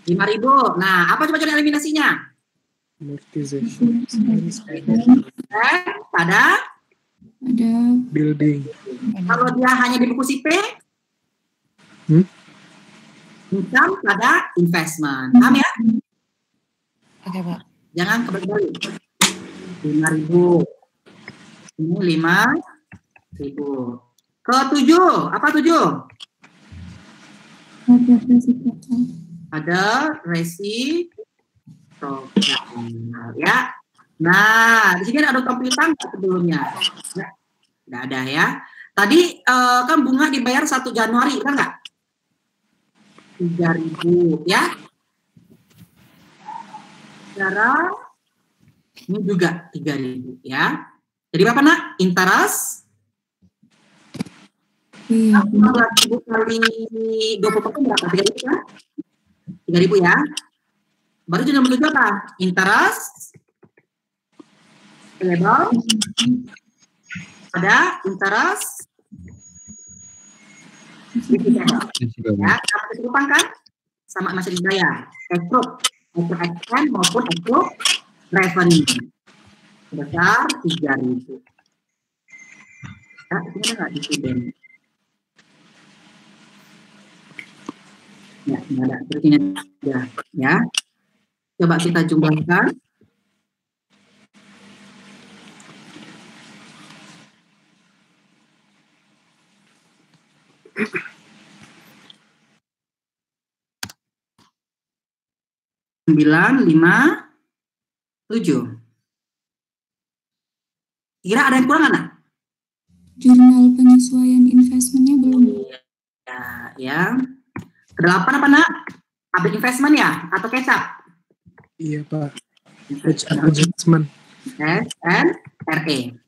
5.000. Nah, apa coba cari eliminasinya?
Amortization.
Pada
Ada
Building.
kalau dia hanya di buku SIP, income pada investment. Paham ya?
Oke, Pak.
Jangan kebalik-balik. 5.000. Ini 5.000. Ke 7. Apa 7?
ada resiprokal.
Ada resiprokal ya. Nah, di sini ada komputer nggak sebelumnya? Nggak ada ya. Tadi kan bunga dibayar 1 Januari, benar nggak? 3.000 ya. Sekarang ini juga 3.000 ya. Jadi berapa, Nak? Interest?
Iya.
15.000 kali 20% berapa? 3.000 ya? 3.000 ya. Baru jurnal menuju apa? Interest payable ada interest ya, apa kecukupan kan? Sama masih dibayar. Accrued expense maupun accrued revenue. sebesar 3.000. Ya, ini ada nggak dividen? Ya, nggak ada. Berarti ini ada. Ya, coba kita jumlahkan. Sembilan, 5, 7. Kira ada yang kurang nggak?
Jurnal penyesuaian investmentnya belum.
Ya. Kedelapan apa nak? Update investment ya atau kecap?
Iya Pak. Adjustment.
SNRE.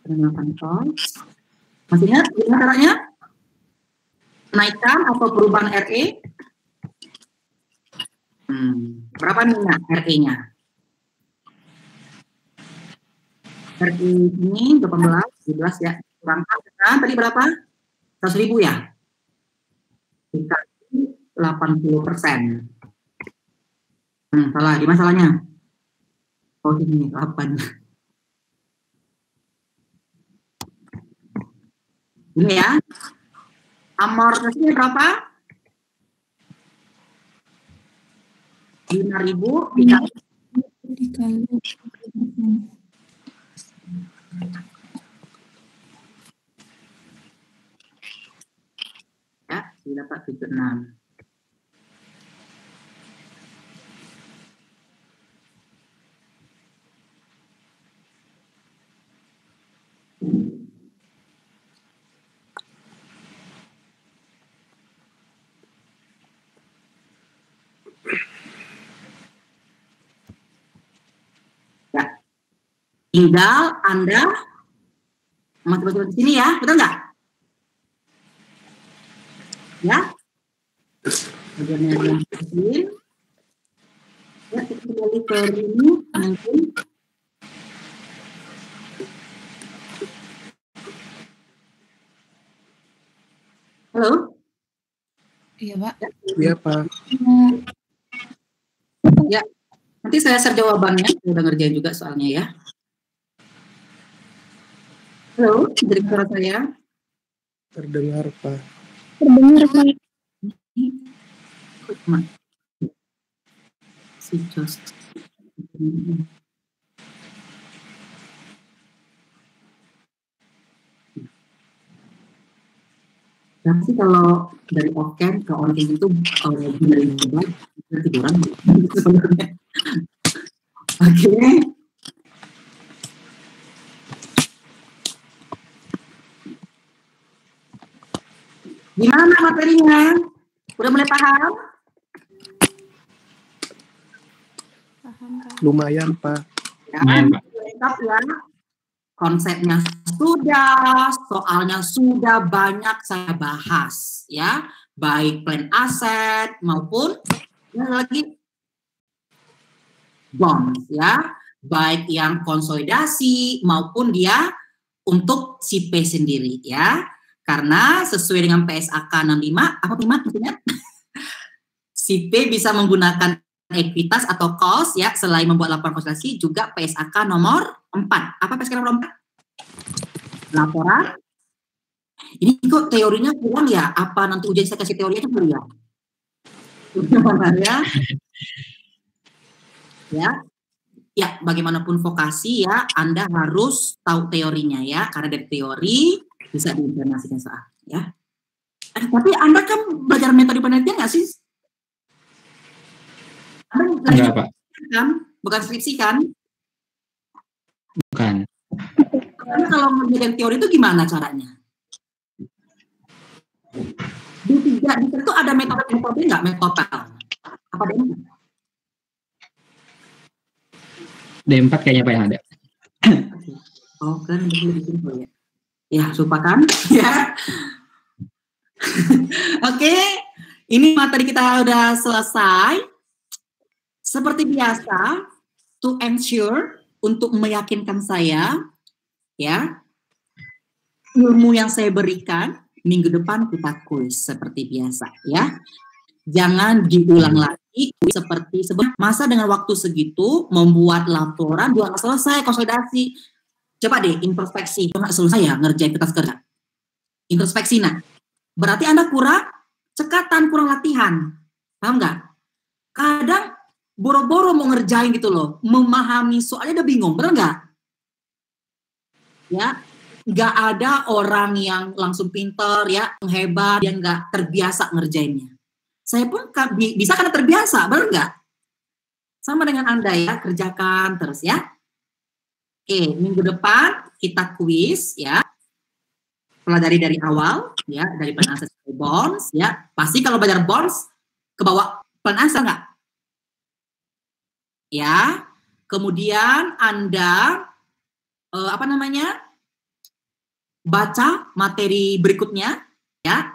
Penerapan cost. Masih ingat gimana caranya? Naikkan atau perubahan RE? Berapa nih RE-nya? RE ini 18, 17 ya. Kurangkan kan tadi berapa? 100.000 ya? Dikasih 80%. Salah, di masalahnya? Oh ini 8. Ini ya. Amortisasinya berapa? 5.000
dikali.
Ya, dapat 76. Ya. Tinggal Anda masuk ke sini ya, betul nggak? Ya. Bagian yang kecil. Ya, kita kembali ke ini nanti. Halo?
Iya, Pak.
Iya Pak.
Ya, nanti saya share jawabannya. Saya udah ngerjain juga soalnya ya. Halo, dari suara saya.
Terdengar Pak.
Terdengar Pak.
Si Jos. Tapi kalau dari off-cam ke on-cam itu kalau dari hebat, kita tiduran sebenarnya. Oke. Gimana materinya? Udah mulai paham?
Paham Kak.
Lumayan Pak.
Ya, lengkap ya. Konsepnya sudah, soalnya sudah banyak saya bahas ya, baik plan aset maupun lagi bonds ya, baik yang konsolidasi maupun dia untuk si P sendiri ya. Karena sesuai dengan PSAK 65, apa 5 maksudnya? Si P bisa menggunakan ekuitas atau cost ya, selain membuat laporan konsolidasi juga PSAK nomor 4. Apa PSAK nomor 4? Laporan. Ini kok teorinya kurang ya? Apa nanti ujian saya kasih teorinya dulu ya? Ya. Ya, bagaimanapun vokasi ya, Anda harus tahu teorinya ya, karena dari teori bisa diimplementasikan soal ya. Tapi Anda kan belajar metode penelitian nggak sih?
Enggak, Pak.
Kan? Bukan skripsi kan?
Bukan.
Karena kalau mengerjakan teori itu gimana caranya? Di itu ada metode nggak? Metode apa ada?
D4 kayaknya Pak yang ada.
Oh kan begitu ya. Ya lupakan ya. Oke, ini materi kita udah selesai. Seperti biasa, to ensure, untuk meyakinkan saya, ya, ilmu yang saya berikan, minggu depan kita kuis seperti biasa, ya. Jangan diulang lagi seperti sebelum. Masa dengan waktu segitu membuat laporan juga nggak selesai konsolidasi. Coba deh introspeksi, nggak selesai ya ngerjain kertas kerja. Introspeksi, nah berarti Anda kurang cekatan, kurang latihan, paham nggak? Kadang boro-boro mau ngerjain gitu loh, memahami soalnya udah bingung, bener nggak? Ya, nggak ada orang yang langsung pinter ya, hebat, yang nggak terbiasa ngerjainnya. Saya pun bisa karena terbiasa, bener nggak? Sama dengan Anda ya, kerjakan terus ya. Oke, minggu depan kita kuis ya. Pelajari dari awal ya, dari plan asset bonds ya. Pasti kalau belajar bonds ke bawah plan asset nggak? Ya. Kemudian Anda baca materi berikutnya ya.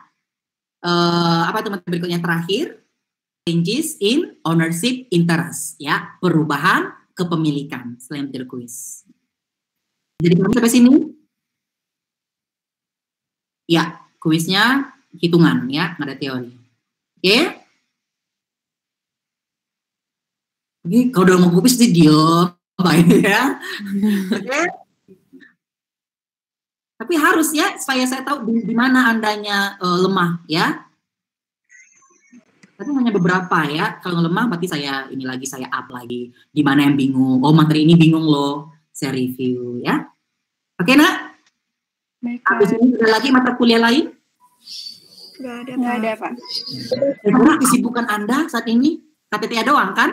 Apa itu materi berikutnya terakhir? Changes in ownership interest ya, perubahan kepemilikan selain materi kuis. Jadi sampai sini ya, kuisnya hitungan ya, nggak ada teori. Oke? Oke, kalau udah mau kuis sih diem, baik ya. Oke? Tapi harus ya, supaya saya tahu di mana Andanya lemah ya. Tapi hanya beberapa ya. Kalau lemah berarti saya up lagi. Di mana yang bingung? Oh, materi ini bingung loh. Saya review ya. Oke, Nak?
Baik,
Habis ini ada lagi mata kuliah lain?
Nggak ada, Pak.
Karena kesibukan Anda saat ini KTTA doang kan?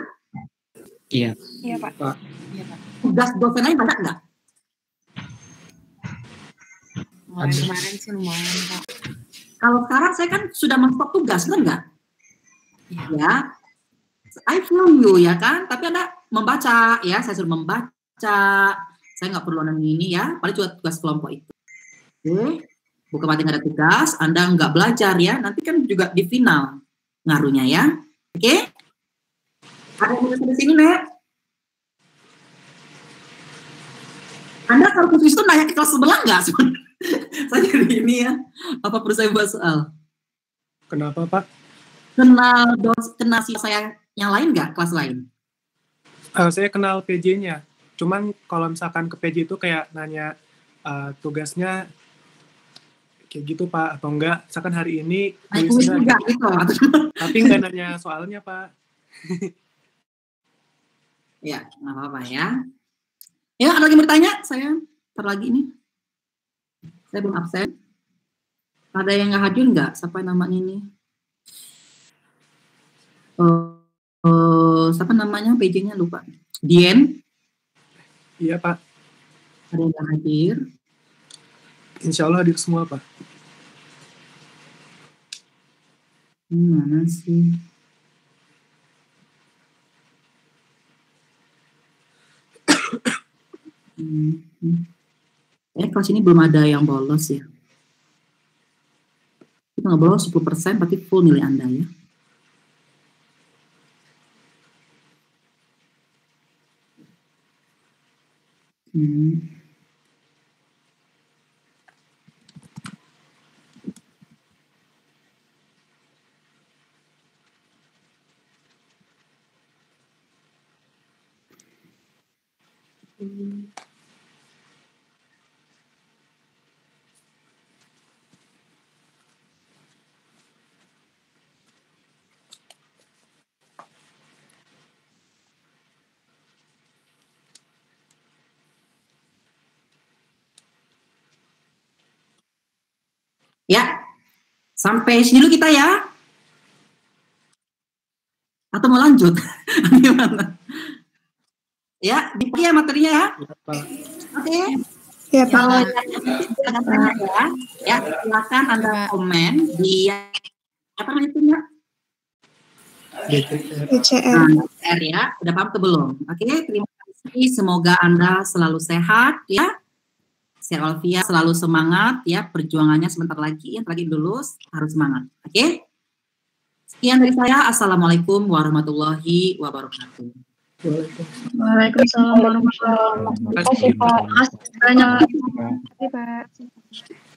Iya.
Iya, Pak.
Tugas dosen lain banyak nggak?
Kemarin sih lumayan, Pak.
Kalau sekarang saya kan sudah men-stop tugas, benar nggak? Ya. I feel you ya kan? Tapi Anda membaca ya, saya suruh membaca. Saya nggak perlu ini ya, paling cuma tugas kelompok itu. Oke, bukan berarti nggak ada tugas, Anda nggak belajar ya, nanti kan juga di final ngaruhnya ya. Oke? Ada yang mau di sini, Nek? Anda kalau khusus itu nanya ke kelas sebelah nggak? Saya jadi ini ya, apa perlu saya buat soal?
Kenapa, Pak?
Kenal si saya yang lain nggak, kelas lain?
Saya kenal PJ-nya. Cuman kalau misalkan ke PJ itu kayak nanya tugasnya kayak gitu, Pak, atau enggak? Misalkan hari ini kuisnya
gitu.
Tapi nggak nanya soalnya, Pak.
Ya, nggak apa-apa ya. Ya, ada lagi yang bertanya? Saya lagi ini. Saya belum absen. Ada yang nggak hadir nggak? Siapa namanya ini? Siapa namanya? PJ-nya lupa. Dien?
Iya, Pak.
Ada yang nggak hadir?
Insya Allah hadir semua, Pak.
Mana sih? Kelas ini belum ada yang bolos ya. Kita nggak bolos 10%, berarti full nilai Anda ya. Ya, sampai sini dulu kita ya. Atau mau lanjut? Gimana? Ya, dipakai ya materinya ya. Oke.
Ya, Pak.
Kalau ada tanya ya, silakan Anda komen di apa namanya itu ya? DCR ya. Udah paham atau belum? Oke, terima kasih. Semoga Anda selalu sehat ya. Sehat walafiat, selalu semangat ya, perjuangannya sebentar lagi, yang lagi lulus harus semangat. Oke? Sekian dari saya. Assalamualaikum warahmatullahi wabarakatuh.
Waalaikumsalam warahmatullahi wabarakatuh.
Terima kasih, Pak.
Terima kasih banyak. Terima kasih, Pak.